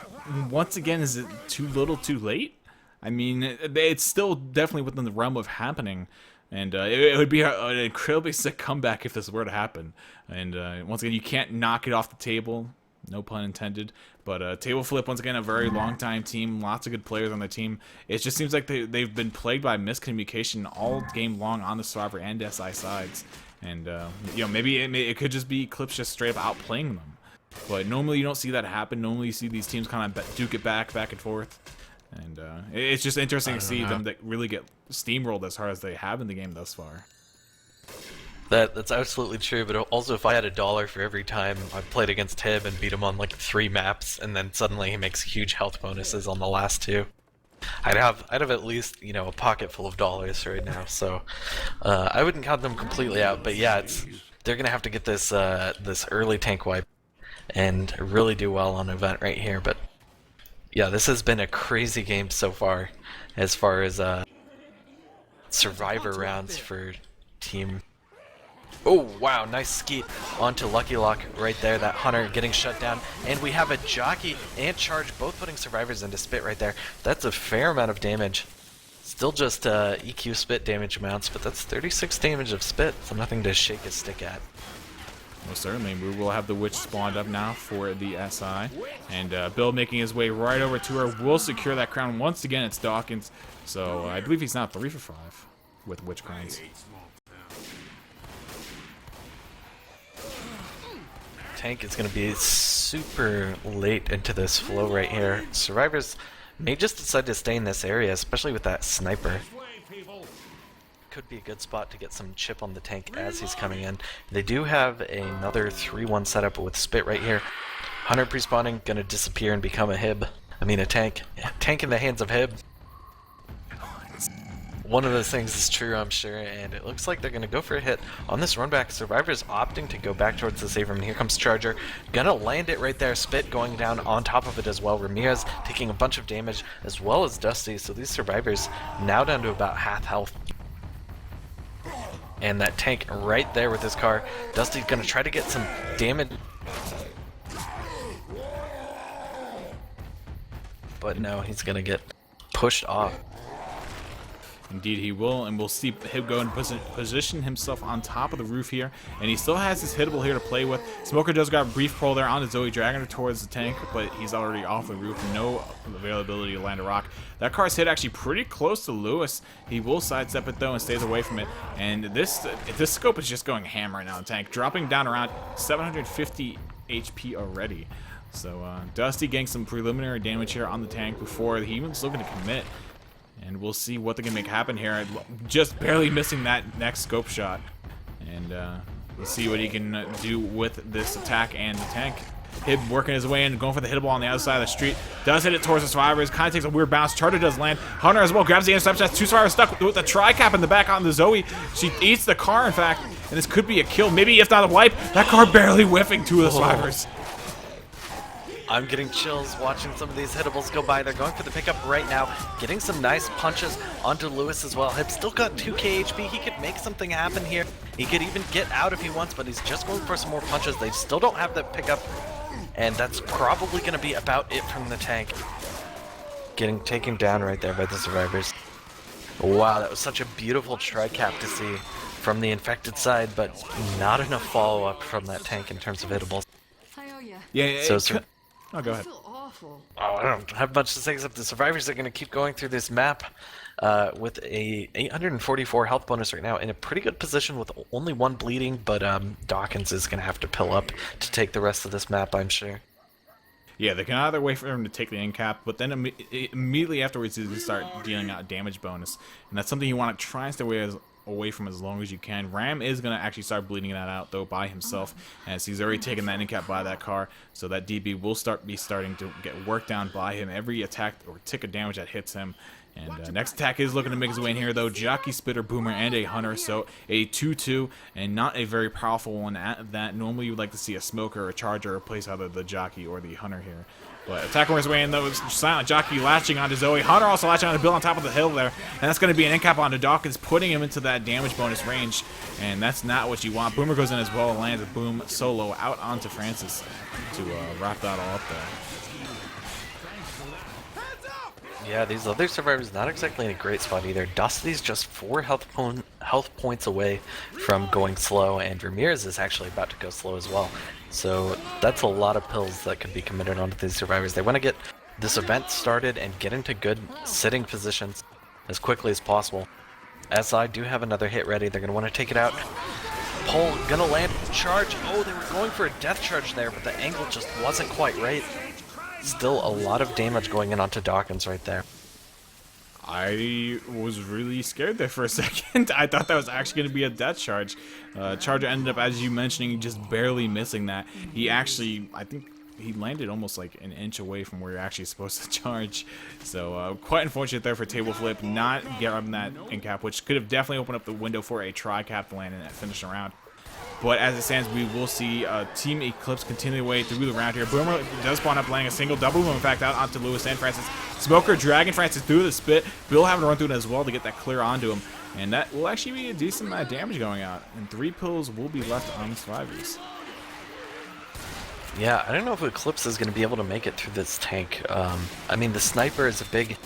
S1: once again, is it too little too late? I mean, it's still definitely within the realm of happening. And it would be an incredibly sick comeback if this were to happen. And once again, you can't knock it off the table. No pun intended. But Table Flip, once again, a very long-time team. Lots of good players on the team. It just seems like they've been plagued by miscommunication all game long on the Survivor and SI sides. And, maybe it could just be Eclipse just straight up outplaying them. But normally you don't see that happen. Normally you see these teams kind of duke it back and forth. And it's just interesting to see them that really get steamrolled as hard as they have in the game thus far.
S2: That's absolutely true, but also if I had $1 for every time I played against him and beat him on like 3 maps, and then suddenly he makes huge health bonuses on the last 2, I'd have at least, a pocket full of dollars right now. So I wouldn't count them completely out, but yeah, they're gonna have to get this this early tank wipe and really do well on an event right here. But yeah, this has been a crazy game so far as Survivor rounds for Team. Oh wow, nice skeet onto Lucky Lock right there. That Hunter getting shut down, and we have a Jockey and Charge both putting Survivors into Spit right there. That's a fair amount of damage. Still just EQ Spit damage amounts, but that's 36 damage of Spit, so nothing to shake a stick at.
S1: Most certainly, we will have the Witch spawned up now for the SI, and Bill making his way right over to her will secure that crown. Once again, it's Dawkins, so I believe he's now 3 for 5 with Witch crowns.
S2: Tank is going to be super late into this flow right here. Survivors may just decide to stay in this area, especially with that sniper. Could be a good spot to get some chip on the tank as he's coming in. They do have another 3-1 setup with Spit right here. Hunter pre-spawning, gonna disappear and become a Hib. I mean a tank. Yeah, tank in the hands of Hib. One of those things is true, I'm sure, and it looks like they're gonna go for a hit on this run back. Survivors opting to go back towards the save room, and here comes Charger. Gonna land it right there. Spit going down on top of it as well. Ramirez taking a bunch of damage, as well as Dusty, so these Survivors now down to about half health. And that tank right there with his car. Dusty's gonna try to get some damage. But no, he's gonna get pushed off.
S1: Indeed he will, and we'll see him go and position himself on top of the roof here, and he still has his hittable here to play with. Smoker does got a brief pull there onto Zoe, dragging her towards the tank, but he's already off the roof, no availability to land a rock. That car's hit actually pretty close to Lewis. He will sidestep it though and stays away from it, and this scope is just going ham right now in the tank, dropping down around 750 HP already. So Dusty getting some preliminary damage here on the tank before he even's looking to commit. And we'll see what they can make happen here. Just barely missing that next scope shot. And we'll see what he can do with this attack and the tank. Hib working his way in, going for the hittable on the other side of the street. Does hit it towards the survivors. Kind of takes a weird bounce. Charter does land. Hunter as well grabs the interception. Has two survivors stuck with the tri-cap in the back on the Zoe. She eats the car, in fact. And this could be a kill. Maybe if not a wipe. That car barely whiffing two of the survivors.
S2: I'm getting chills watching some of these hittables go by. They're going for the pickup right now, getting some nice punches onto Lewis as well. Hib still got 2k HP. He could make something happen here. He could even get out if he wants, but he's just going for some more punches. They still don't have that pickup, and that's probably going to be about it from the tank. Getting taken down right there by the survivors. Wow, that was such a beautiful tri-cap to see from the infected side, but not enough follow-up from that tank in terms of hittables.
S1: Yeah,
S2: So
S1: oh, go ahead.
S2: Oh, I don't have much to say except the survivors are going to keep going through this map with a 844 health bonus right now in a pretty good position with only one bleeding, but Dawkins is going to have to pill up to take the rest of this map, I'm sure.
S1: Yeah, they can either wait for him to take the end cap, but then immediately afterwards he's going to start dealing out damage bonus. And that's something you want to try and stay away from as long as you can. Ram is going to actually start bleeding that out though by himself, as he's already taken that end cap by that car, so that DB will starting to get worked down by him every attack or tick of damage that hits him. And next attack is looking to make his way in here though. Jockey, Spitter, Boomer, and a Hunter, so a 2-2, and not a very powerful one at that. Normally you would like to see a Smoker or a Charger replace either the Jockey or the Hunter here. But attacking his way in though, Silent Jockey latching onto Zoe. Hunter also latching onto Bill on top of the hill there. And that's going to be an end cap onto Dawkins, putting him into that damage bonus range. And that's not what you want. Boomer goes in as well and lands a boom solo out onto Francis to wrap that all up there.
S2: Yeah, these other survivors not exactly in a great spot either. Dusty's just 4 health points away from going slow, and Ramirez is actually about to go slow as well. So that's a lot of pills that could be committed onto these survivors. They want to get this event started and get into good sitting positions as quickly as possible. SI do have another hit ready. They're going to want to take it out. Pole gonna land charge. Oh, they were going for a death charge there, but the angle just wasn't quite right. Still a lot of damage going in onto Dawkins right there.
S1: I was really scared there for a second. I thought that was actually going to be a death charge. Charger ended up, as you mentioning, just barely missing that. He actually, I think he landed almost like an inch away from where you're actually supposed to charge. So quite unfortunate there for Table Flip, not getting that end cap, which could have definitely opened up the window for a tri-cap to land in that finishing round. But as it stands, we will see Team Eclipse continue their way through the round here. Boomer does spawn up, landing a single double boom, in fact, out onto Lewis and Francis. Smoker dragging Francis through the spit. Bill having to run through it as well to get that clear onto him. And that will actually be a decent amount of damage going out. And 3 pills will be left on the survivors.
S2: Yeah, I don't know if Eclipse is going to be able to make it through this tank. I mean, the sniper is a big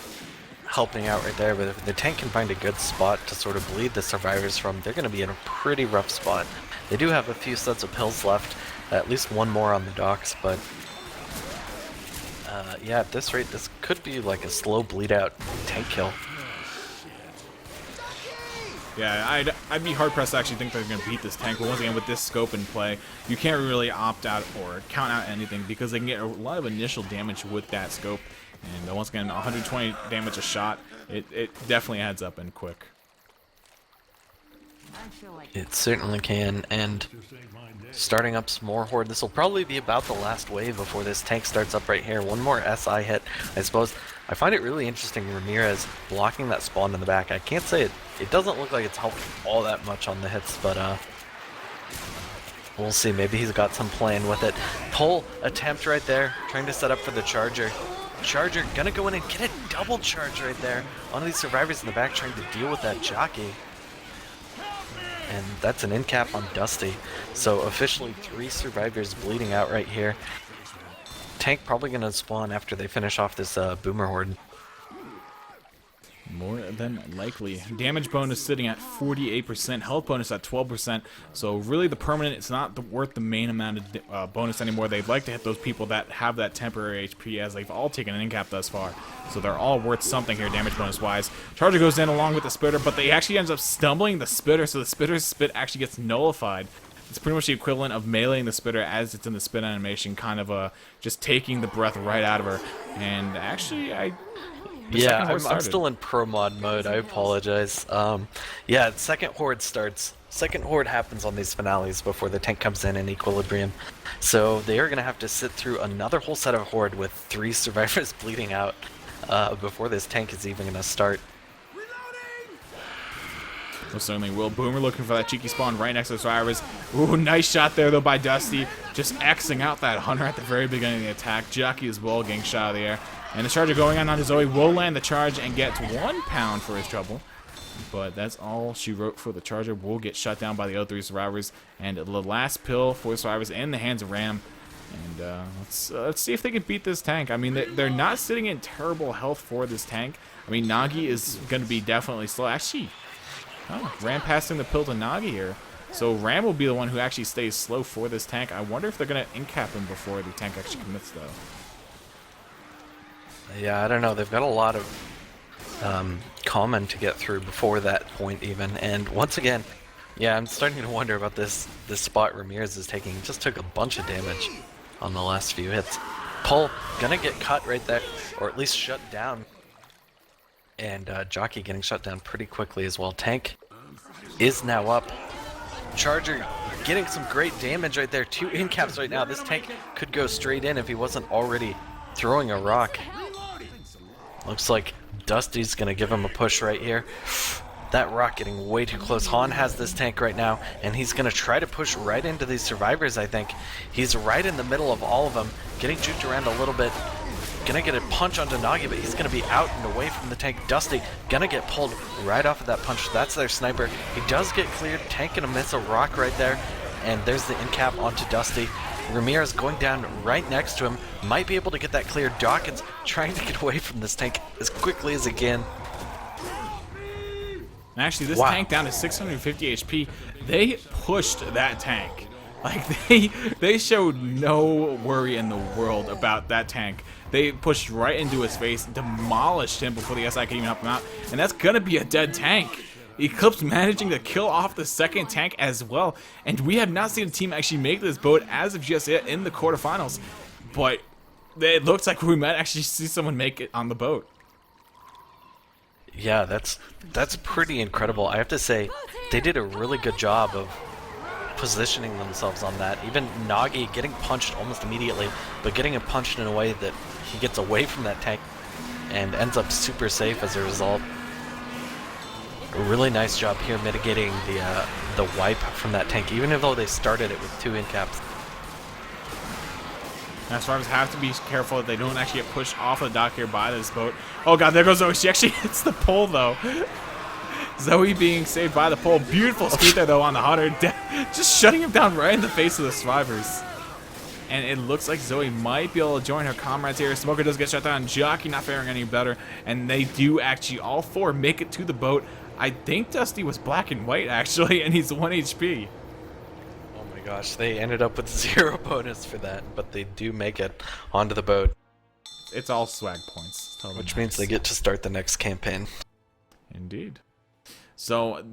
S2: helping out right there, but if the tank can find a good spot to sort of bleed the survivors from, they're going to be in a pretty rough spot. They do have a few sets of pills left, at least one more on the docks, but yeah, at this rate, this could be like a slow bleed out tank kill.
S1: Yeah, I'd be hard-pressed to actually think they're going to beat this tank, but once again, with this scope in play, you can't really opt out or count out anything because they can get a lot of initial damage with that scope. And once again, 120 damage a shot, it definitely adds up and quick.
S2: It certainly can, and starting up some more Horde. This will probably be about the last wave before this tank starts up right here. One more SI hit, I suppose. I find it really interesting, Ramirez blocking that spawn in the back. I can't say it doesn't look like it's helped all that much on the hits, but we'll see. Maybe he's got some plan with it. Pull attempt right there, trying to set up for the Charger. Charger gonna go in and get a double charge right there. One of these survivors in the back trying to deal with that Jockey. and that's an in cap on Dusty. So officially 3 survivors bleeding out right here. Tank probably going to spawn after they finish off this Boomer Horde.
S1: More than likely. Damage bonus sitting at 48%, health bonus at 12%. So really the permanent, it's not worth the main amount of bonus anymore. They'd like to hit those people that have that temporary HP, as they've all taken an in-cap thus far. So they're all worth something here damage bonus wise. Charger goes in along with the spitter, but they actually ends up stumbling the spitter, so the spitter's spit actually gets nullified. It's pretty much the equivalent of meleeing the spitter as it's in the spit animation, kind of just taking the breath right out of her. And actually,
S2: yeah, I'm still in pro mod mode. I apologize. Yeah, second horde starts. Second horde happens on these finales before the tank comes in equilibrium. So they are going to have to sit through another whole set of horde with 3 survivors bleeding out before this tank is even going to start.
S1: Well, certainly will. Boomer looking for that cheeky spawn right next to the survivors. Ooh, nice shot there, though, by Dusty. Just Xing out that Hunter at the very beginning of the attack. Jockey as well getting shot out of the air. And the Charger going on onto Zoe will land the charge and gets 1 pound for his trouble. But that's all she wrote for the Charger. Will get shut down by the other 3 survivors. And the last pill for the survivors in the hands of Ram. And let's see if they can beat this tank. I mean, they're not sitting in terrible health for this tank. I mean, Nagi is going to be definitely slow. Actually, Ram passing the pill to Nagi here. So Ram will be the one who actually stays slow for this tank. I wonder if they're going to in-cap him before the tank actually commits, though.
S2: Yeah, I don't know. They've got a lot of common to get through before that point even. And once again, yeah, I'm starting to wonder about this spot Ramirez is taking. He just took a bunch of damage on the last few hits. Pull, gonna get cut right there, or at least shut down. And Jockey getting shut down pretty quickly as well. Tank is now up. Charger getting some great damage right there. 2 in-caps right now. This tank could go straight in if he wasn't already throwing a rock. Looks like Dusty's gonna give him a push right here. That rock getting way too close. Han has this tank right now, and he's gonna try to push right into these survivors, I think. He's right in the middle of all of them, getting juked around a little bit. Gonna get a punch onto Nagi, but he's gonna be out and away from the tank. Dusty gonna get pulled right off of that punch. That's their sniper. He does get cleared. Tank gonna miss a rock right there, and there's the in-cap onto Dusty. Ramirez going down right next to him. Might be able to get that clear. Dawkins trying to get away from this tank as quickly as he can.
S1: Actually, this tank down to 650 HP. They pushed that tank. Like, they showed no worry in the world about that tank. They pushed right into his face, demolished him before the SI could even help him out. And that's going to be a dead tank. Eclipse managing to kill off the second tank as well. And we have not seen a team actually make this boat as of just yet in the quarterfinals. But it looks like we might actually see someone make it on the boat.
S2: Yeah, that's pretty incredible. I have to say, they did a really good job of positioning themselves on that. Even Nagi getting punched almost immediately, but getting him punched in a way that he gets away from that tank and ends up super safe as a result. A really nice job here mitigating the wipe from that tank, even though they started it with 2 in-caps.
S1: Now, survivors have to be careful that they don't actually get pushed off the dock here by this boat. Oh god, there goes Zoe. She actually hits the pole, though. Zoe being saved by the pole. Beautiful scoot there, though, on the Hunter. Just shutting him down right in the face of the survivors. And it looks like Zoe might be able to join her comrades here. Smoker does get shut down. Jockey not faring any better. And they do actually, all 4, make it to the boat. I think Dusty was black and white, actually, and he's 1 HP.
S2: Oh my gosh, they ended up with 0 bonus for that, but they do make it onto the boat.
S1: It's all swag points. Totally
S2: Which
S1: nice.
S2: means they get to start the next campaign.
S1: Indeed. So,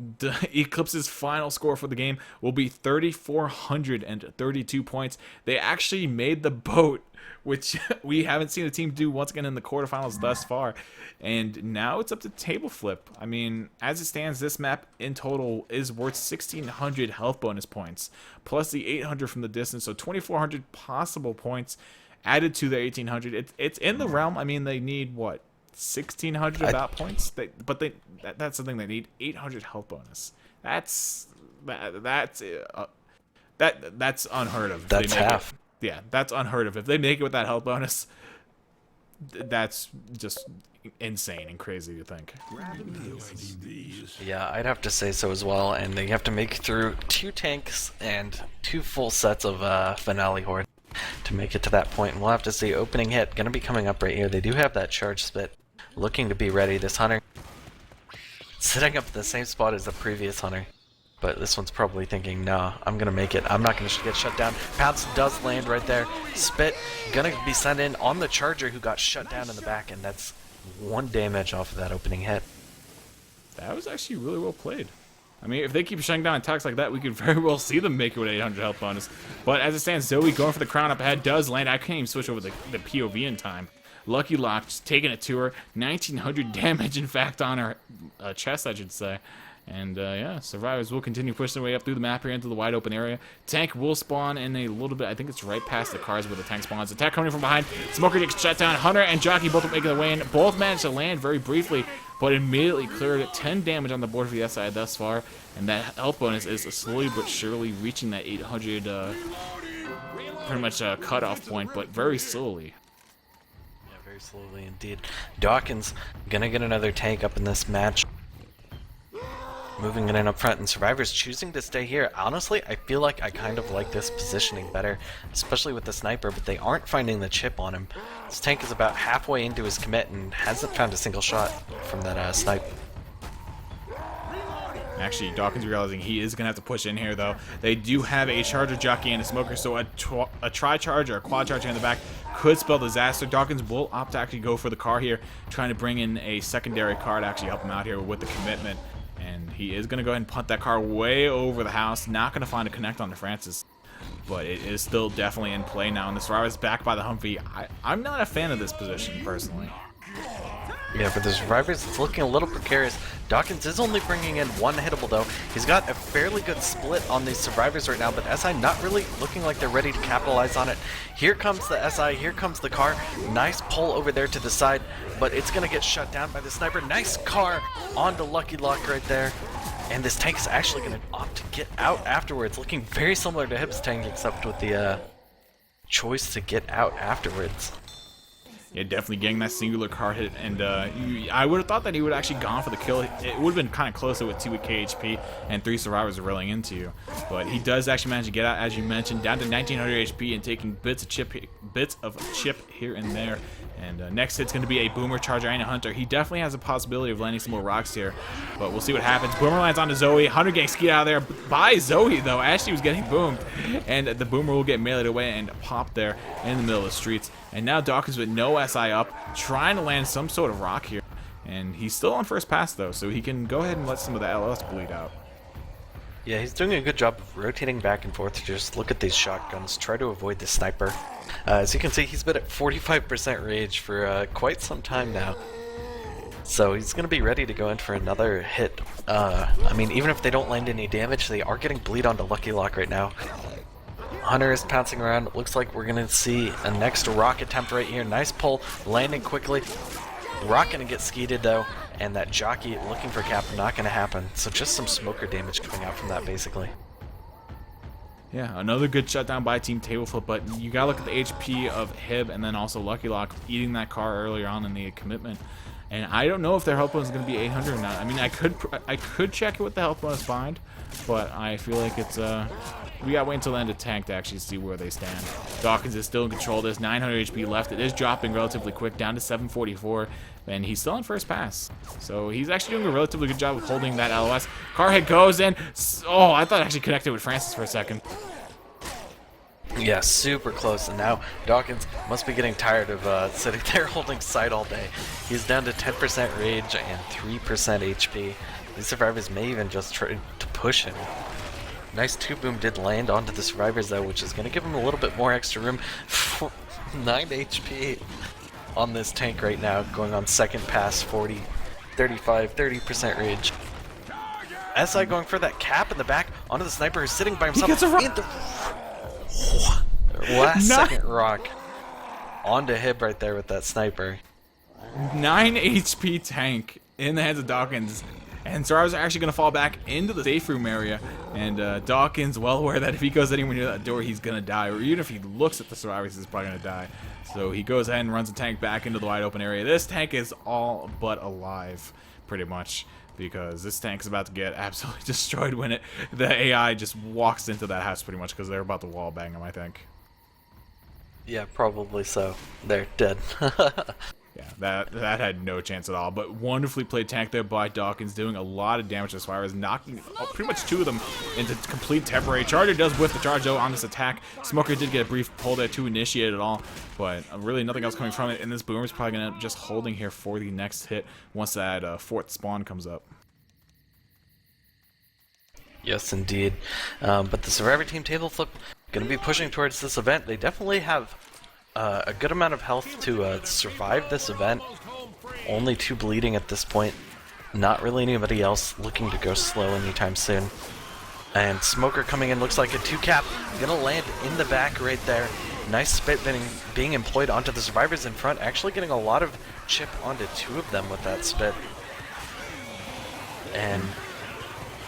S1: Eclipse's final score for the game will be 3,432 points. They actually made the boat, which we haven't seen a team do once again in the quarterfinals thus far. And now it's up to table flip. I mean, as it stands, this map in total is worth 1,600 health bonus points, plus the 800 from the distance, so 2,400 possible points added to their 1,800. It's in the realm. I mean, they need, what, 1,600 about points? That's the thing, they need 800 health bonus. That's unheard of.
S2: That's half.
S1: Yeah, that's unheard of. If they make it with that health bonus, that's just insane and crazy to think.
S2: Yeah, I'd have to say so as well, and they have to make it through 2 tanks and 2 full sets of Finale Horde to make it to that point, and we'll have to see. Opening hit gonna be coming up right here. They do have that charge spit looking to be ready. This Hunter sitting up at the same spot as the previous Hunter, but this one's probably thinking, no, I'm gonna make it. I'm not gonna get shut down. Pounce does land right there. Spit gonna be sent in on the Charger, who got shut down in the back, and that's 1 damage off of that opening hit.
S1: That was actually really well played. I mean, if they keep shutting down attacks like that, we could very well see them make it with 800 health bonus. But as it stands, Zoe going for the crown up ahead does land. I can't even switch over the POV in time. Lucky Lock just taking it to her. 1900 damage, in fact, on her chest, I should say. And yeah, survivors will continue pushing their way up through the map here into the wide open area. Tank will spawn in a little bit. I think it's right past the cars where the tank spawns. Attack coming from behind. Smoker gets shut down. Hunter and Jockey both making their way in. Both managed to land very briefly, but immediately cleared it. 10 damage on the board for the SI thus far. And that health bonus is slowly but surely reaching that 800 pretty much cutoff point, but very slowly.
S2: Yeah, very slowly indeed. Dawkins gonna get another tank up in this match. Moving it in up front, and survivors choosing to stay here. Honestly, I feel like I kind of like this positioning better, especially with the sniper, but they aren't finding the chip on him. This tank is about halfway into his commit and hasn't found a single shot from that snipe.
S1: Actually, Dawkins realizing he is going to have to push in here, though. They do have a Charger, Jockey, and a Smoker, so a Tri-Charge or a Quad-Charge in the back could spell disaster. Dawkins will opt to actually go for the car here, trying to bring in a secondary car to actually help him out here with the commitment. And he is going to go ahead and punt that car way over the house. Not going to find a connect on the Francis. But it is still definitely in play now. And the Survivor is back by the Humvee. I'm not a fan of this position, personally.
S2: Yeah, for the survivors, it's looking a little precarious. Dawkins is only bringing in 1 hittable, though. He's got a fairly good split on these survivors right now, but SI not really looking like they're ready to capitalize on it. Here comes the SI, here comes the car. Nice pull over there to the side, but it's going to get shut down by the sniper. Nice car onto Lucky Lock right there. And this tank is actually going to opt to get out afterwards, looking very similar to Hib's tank, except with the choice to get out afterwards.
S1: Yeah, definitely getting that singular car hit, and I would have thought that he would have actually gone for the kill. It would have been kind of closer with 2 KHP and 3 survivors rolling into you. But he does actually manage to get out, as you mentioned, down to 1900 HP and taking bits of chip here and there. And next hit's going to be a Boomer, Charger, and a Hunter. He definitely has a possibility of landing some more rocks here, but we'll see what happens. Boomer lands onto Zoe. Hunter getting skied out of there by Zoe, though, as she was getting boomed. And the Boomer will get meleeed away and pop there in the middle of the streets. And now Dawkins with no SI up, trying to land some sort of rock here. And he's still on first pass, though, so he can go ahead and let some of the LS bleed out.
S2: Yeah, he's doing a good job of rotating back and forth to just look at these shotguns, try to avoid the sniper. As you can see, he's been at 45% rage for quite some time now. So he's going to be ready to go in for another hit. I mean, even if they don't land any damage, they are getting bleed onto Lucky Lock right now. Hunter is pouncing around. It looks like we're going to see a next rock attempt right here. Nice pull, landing quickly. Rock going to get skeeted, though. And that Jockey looking for cap, not going to happen. So just some smoker damage coming out from that, basically.
S1: Yeah, another good shutdown by Team Tableflip, but you gotta look at the HP of Hib and then also Lucky Lock eating that car earlier on in the commitment. And I don't know if their health bonus is going to be 800 or not. I mean, I could check it with the health bonus bind, but I feel like it's we gotta wait until the end of tank to actually see where they stand. Dawkins is still in control. There's 900 HP left. It is dropping relatively quick, down to 744, and he's still on first pass. So he's actually doing a relatively good job of holding that LOS. Car hit goes in. Oh, I thought it actually connected with Francis for a second.
S2: Yeah, super close, and now Dawkins must be getting tired of sitting there holding sight all day. He's down to 10% rage and 3% HP. These survivors may even just try to push him. Nice 2-boom did land onto the survivors, though, which is going to give him a little bit more extra room. 9 HP on this tank right now, going on second pass, 40, 35, 30% rage. SI going for that cap in the back onto the sniper who's sitting by himself.
S1: He gets a rock.
S2: Last second rock onto Hib right there with that sniper.
S1: 9 HP tank in the hands of Dawkins. and Survivors are actually going to fall back into the safe room area, and Dawkins, well aware that if he goes anywhere near that door, he's going to die, or even if he looks at the Survivors, he's probably going to die. So he goes ahead and runs the tank back into the wide open area. This tank is all but alive, pretty much, because this tank is about to get absolutely destroyed when the AI just walks into that house, pretty much, because they're about to wall bang him, I think.
S2: Yeah, probably so. They're dead.
S1: Yeah, that had no chance at all. But wonderfully played tank there by Dawkins, doing a lot of damage to Survivors, knocking pretty much 2 of them into complete temporary. Charger does whiff the charge, though, on this attack. Smoker did get a brief pull there to initiate it all, but really nothing else coming from it. And this Boomer's probably going to end up just holding here for the next hit once that 4th spawn comes up.
S2: Yes, indeed. But the Survivor team table flip going to be pushing towards this event. They definitely have a good amount of health to survive this event. Only 2 bleeding at this point. Not really anybody else looking to go slow anytime soon. And Smoker coming in, looks like a 2-cap. Gonna land in the back right there. Nice spit being employed onto the Survivors in front. Actually getting a lot of chip onto 2 of them with that spit. And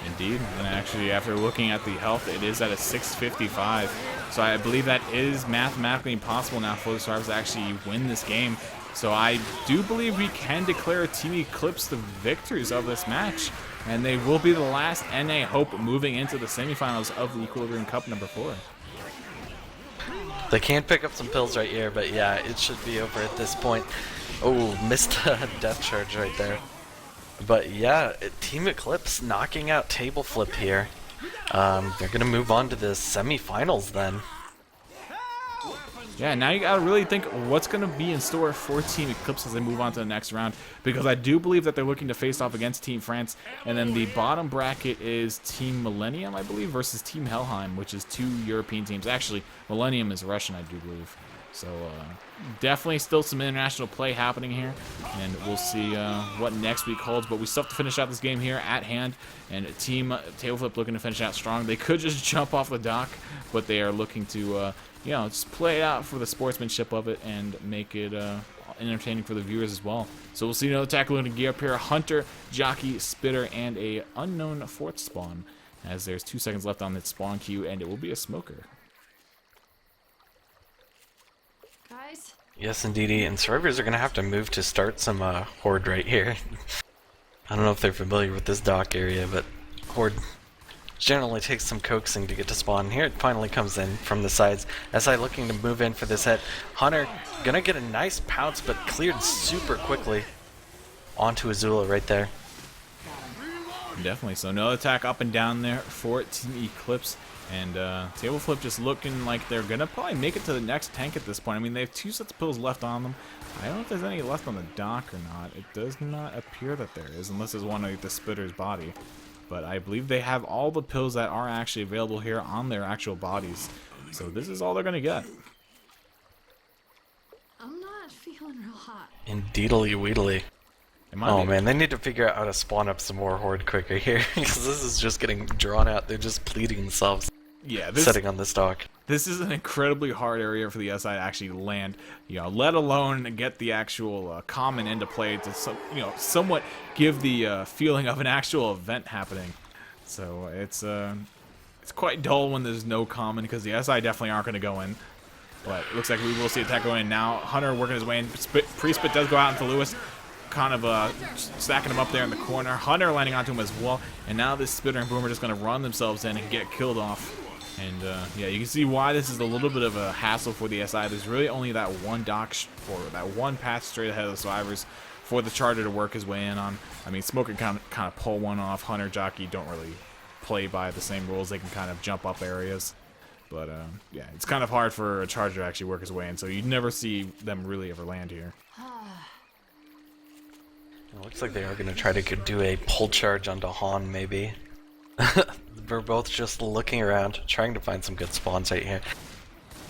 S1: Indeed, and actually after looking at the health, it is at a 655. So I believe that is mathematically impossible now for the Survivors to actually win this game. So I do believe we can declare Team Eclipse the victors of this match. And they will be the last NA hope moving into the semifinals of the Equilibrium Cup number 4.
S2: they can pick up some pills right here, but yeah, it should be over at this point. Oh, missed a death charge right there. But yeah, Team Eclipse knocking out Table Flip here. They're going to move on to the semifinals then.
S1: Yeah, now you gotta really think what's gonna be in store for Team Eclipse as they move on to the next round, because I do believe that they're looking to face off against Team France, and then the bottom bracket is Team Millennium, I believe, versus Team Helheim, which is 2 European teams. Actually, Millennium is Russian, I do believe. So definitely still some international play happening here, and we'll see what next week holds. But we still have to finish out this game here at hand, and Team Tableflip looking to finish out strong. They could just jump off the dock, but they are looking to you know, just play it out for the sportsmanship of it and make it entertaining for the viewers as well. So we'll see another tackle in gear up here. Hunter, Jockey, Spitter, and a unknown 4th spawn, as there's 2 seconds left on the spawn queue, and it will be a Smoker.
S3: Guys?
S2: Yes, indeed, and Survivors are going to have to move to start some Horde right here. I don't know if they're familiar with this dock area, but Horde generally takes some coaxing to get to spawn. Here it finally comes in from the sides. SI looking to move in for this hit. Hunter gonna get a nice pounce, but cleared super quickly onto Azula right there.
S1: Definitely. So no attack up and down there for Team Eclipse. And Tableflip just looking like they're going to probably make it to the next tank at this point. I mean, they have 2 sets of pills left on them. I don't know if there's any left on the dock or not. It does not appear that there is, unless there's one at the Spitter's body. But I believe they have all the pills that are actually available here on their actual bodies. So this is all they're going to get.
S3: I'm not feeling real hot.
S2: Indeedly weedly. Oh man, they need to figure out how to spawn up some more Horde quicker here, because this is just getting drawn out. They're just bleeding themselves.
S1: Yeah,
S2: setting on this dock.
S1: This is an incredibly hard area for the SI to actually land, you know, let alone get the actual common into play to somewhat give the feeling of an actual event happening. So it's quite dull when there's no common, because the SI definitely aren't going to go in. But it looks like we will see attack go in now. Hunter working his way in. Pre-spit does go out into Lewis, kind of stacking him up there in the corner. Hunter landing onto him as well, and now this Spitter and Boomer are just going to run themselves in and get killed off. And yeah, you can see why this is a little bit of a hassle for the SI. There's really only that one dock, or that one path straight ahead of the Survivors for the Charger to work his way in on. I mean, Smoker can kind of pull one off. Hunter, Jockey don't really play by the same rules. They can kind of jump up areas. But yeah, it's kind of hard for a Charger to actually work his way in, so you'd never see them really ever land here.
S2: It looks like they are going to try to do a pull charge onto Han, maybe. We're both just looking around, trying to find some good spawns right here.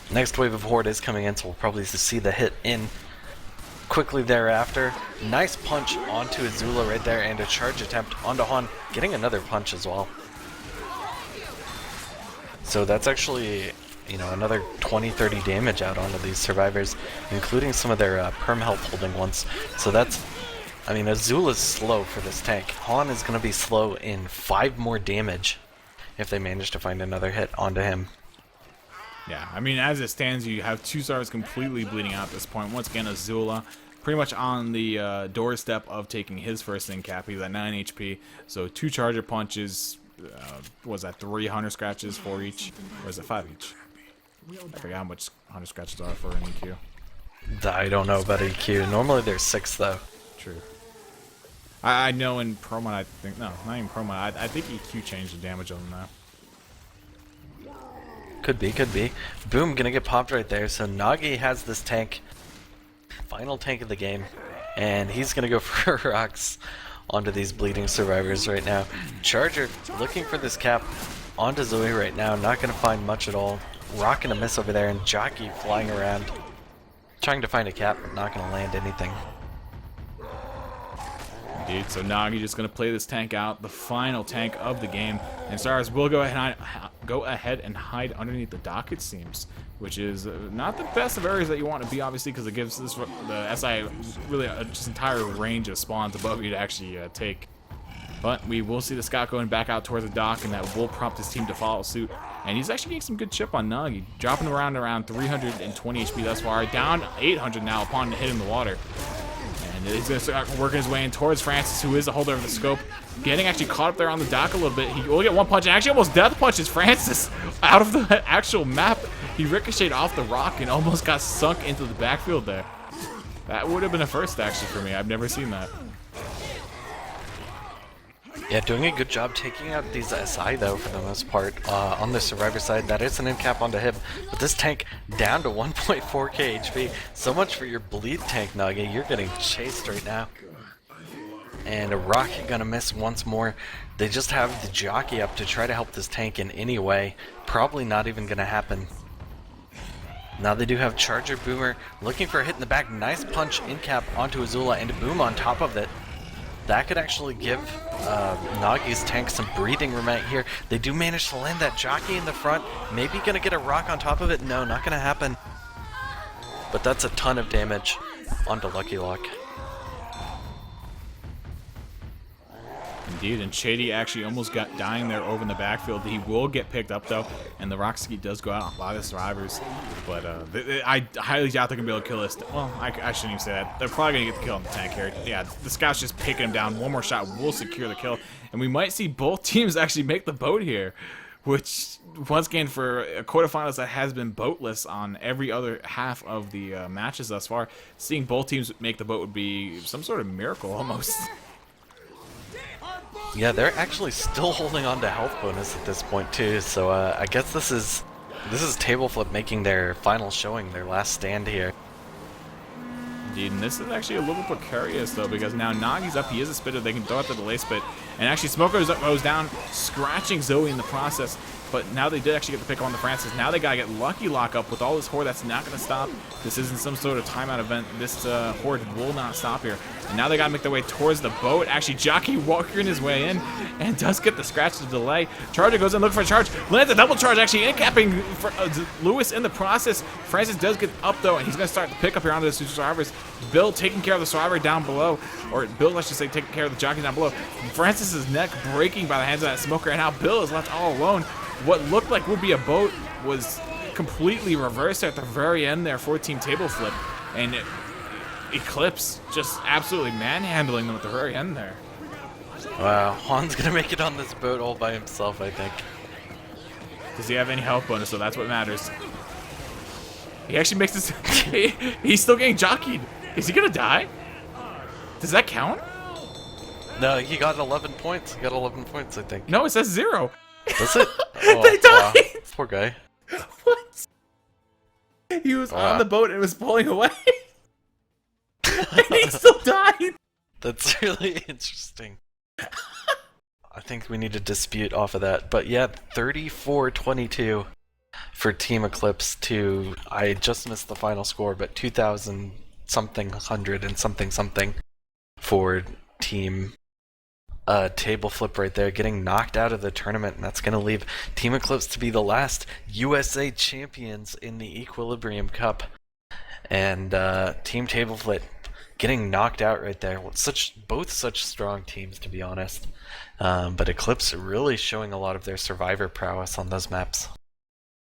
S2: Next wave of Horde is coming in, so we'll probably see the hit in quickly thereafter. Nice punch onto Azula right there, and a charge attempt onto Han, getting another punch as well. So that's actually, you know, another 20-30 damage out onto these Survivors, including some of their perm health holding ones. So that's I mean, Azul is slow for this tank. Han is going to be slow in 5 more damage if they manage to find another hit onto him.
S1: Yeah, I mean, as it stands, you have 2 stars completely bleeding out at this point. Once again, Azula pretty much on the doorstep of taking his first in cap. He's at 9 HP, so 2 charger punches. Was that 3 hunter scratches for each? Or is it 5 each? I forget how much hunter scratches are for an EQ.
S2: I don't know about EQ. Normally there's 6 though.
S1: True. I know in Pro Mod, I think, no, not even Pro Mod, I think EQ changed the damage on them now.
S2: Could be, could be. Boom, gonna get popped right there. So Nagi has this tank, final tank of the game, and he's gonna go for rocks onto these bleeding survivors right now. Charger looking for this cap onto Zoe right now, not gonna find much at all. Rock and a miss over there, and Jockey flying around, trying to find a cap, but not gonna land anything.
S1: Indeed, so Nagi just going to play this tank out, the final tank of the game, and Stars will go ahead and hide underneath the dock, it seems, which is not the best of areas that you want to be, obviously, because it gives the SI really just entire range of spawns above you to actually take. But we will see the Scott going back out towards the dock, and that will prompt his team to follow suit. And he's actually getting some good chip on Nagi, dropping around 320 HP thus far, down 800 now upon hitting the water. And he's going to start working his way in towards Francis, who is the holder of the scope. Getting actually caught up there on the dock a little bit. He will get one punch and actually almost death punches Francis out of the actual map. He ricocheted off the rock and almost got sunk into the backfield there. That would have been a first actually for me. I've never seen that.
S2: Yeah, doing a good job taking out these SI though for the most part. On the survivor side, that is an end cap onto him. But this tank down to 1.4k HP. So much for your bleed tank, Nagi. You're getting chased right now. And a rocket gonna miss once more. They just have the jockey up to try to help this tank in any way. Probably not even gonna happen. Now they do have Charger Boomer looking for a hit in the back. Nice punch in cap onto Azula and a boom on top of it. That could actually give Nagi's tank some breathing room right here. They do manage to land that jockey in the front. Maybe gonna get a rock on top of it. No, not gonna happen. But that's a ton of damage onto Lucky Lock.
S1: Indeed, and Shady actually almost got dying there over in the backfield. He will get picked up though, and the rock ski does go out on a lot of survivors. But I highly doubt they're gonna be able to kill this. Well, I shouldn't even say that. They're probably gonna get the kill on the tank here. Yeah, the scout's just picking him down. One more shot will secure the kill, and we might see both teams actually make the boat here. Which, once again, for a quarterfinals that has been boatless on every other half of the matches thus far, seeing both teams make the boat would be some sort of miracle almost.
S2: Yeah, they're actually still holding on to health bonus at this point too, so I guess this is Table Flip making their final showing, their last stand here.
S1: Indeed, and this is actually a little precarious though, because now Nagi's up, he is a spitter, they can throw out the delay spit, and actually Smoker goes down, scratching Zoe in the process. But now they did actually get the pick on the Francis. Now they gotta get Lucky Lock up with all this horde. That's not gonna stop. This isn't some sort of timeout event. This horde will not stop here. And now they gotta make their way towards the boat. Actually, Jockey walking his way in and does get the scratch to delay. Charger goes in looking for a charge. Lands a double charge, actually in-capping Lewis in the process. Francis does get up though, and he's gonna start the pick up here onto the two survivors. Bill taking care of the survivor down below, or Bill, let's just say, taking care of the jockey down below. Francis's neck breaking by the hands of that Smoker, and now Bill is left all alone. What looked like would be a boat was completely reversed at the very end there for Team Table Flip, and Eclipse just absolutely manhandling them at the very end there.
S2: Wow, Juan's gonna make it on this boat all by himself, I think.
S1: Does he have any health bonus? So that's what matters. He actually makes this. He's still getting jockeyed. Is he gonna die? Does that count?
S2: No, he got 11 points. He got 11 points, I think.
S1: No, it says 0.
S2: Does it? Oh,
S1: they died!
S2: wow. Poor guy.
S1: What? He was on the boat and was pulling away. And he still died.
S2: That's really interesting. I think we need to dispute off of that. But yeah, 34-22 for Team Eclipse to, I just missed the final score, but 2,000 something, 100 and something for Team Table Flip right there, getting knocked out of the tournament, and that's going to leave Team Eclipse to be the last USA champions in the Equilibrium Cup. And Team Table Flip getting knocked out right there. Both such strong teams, to be honest. But Eclipse really showing a lot of their survivor prowess on those maps.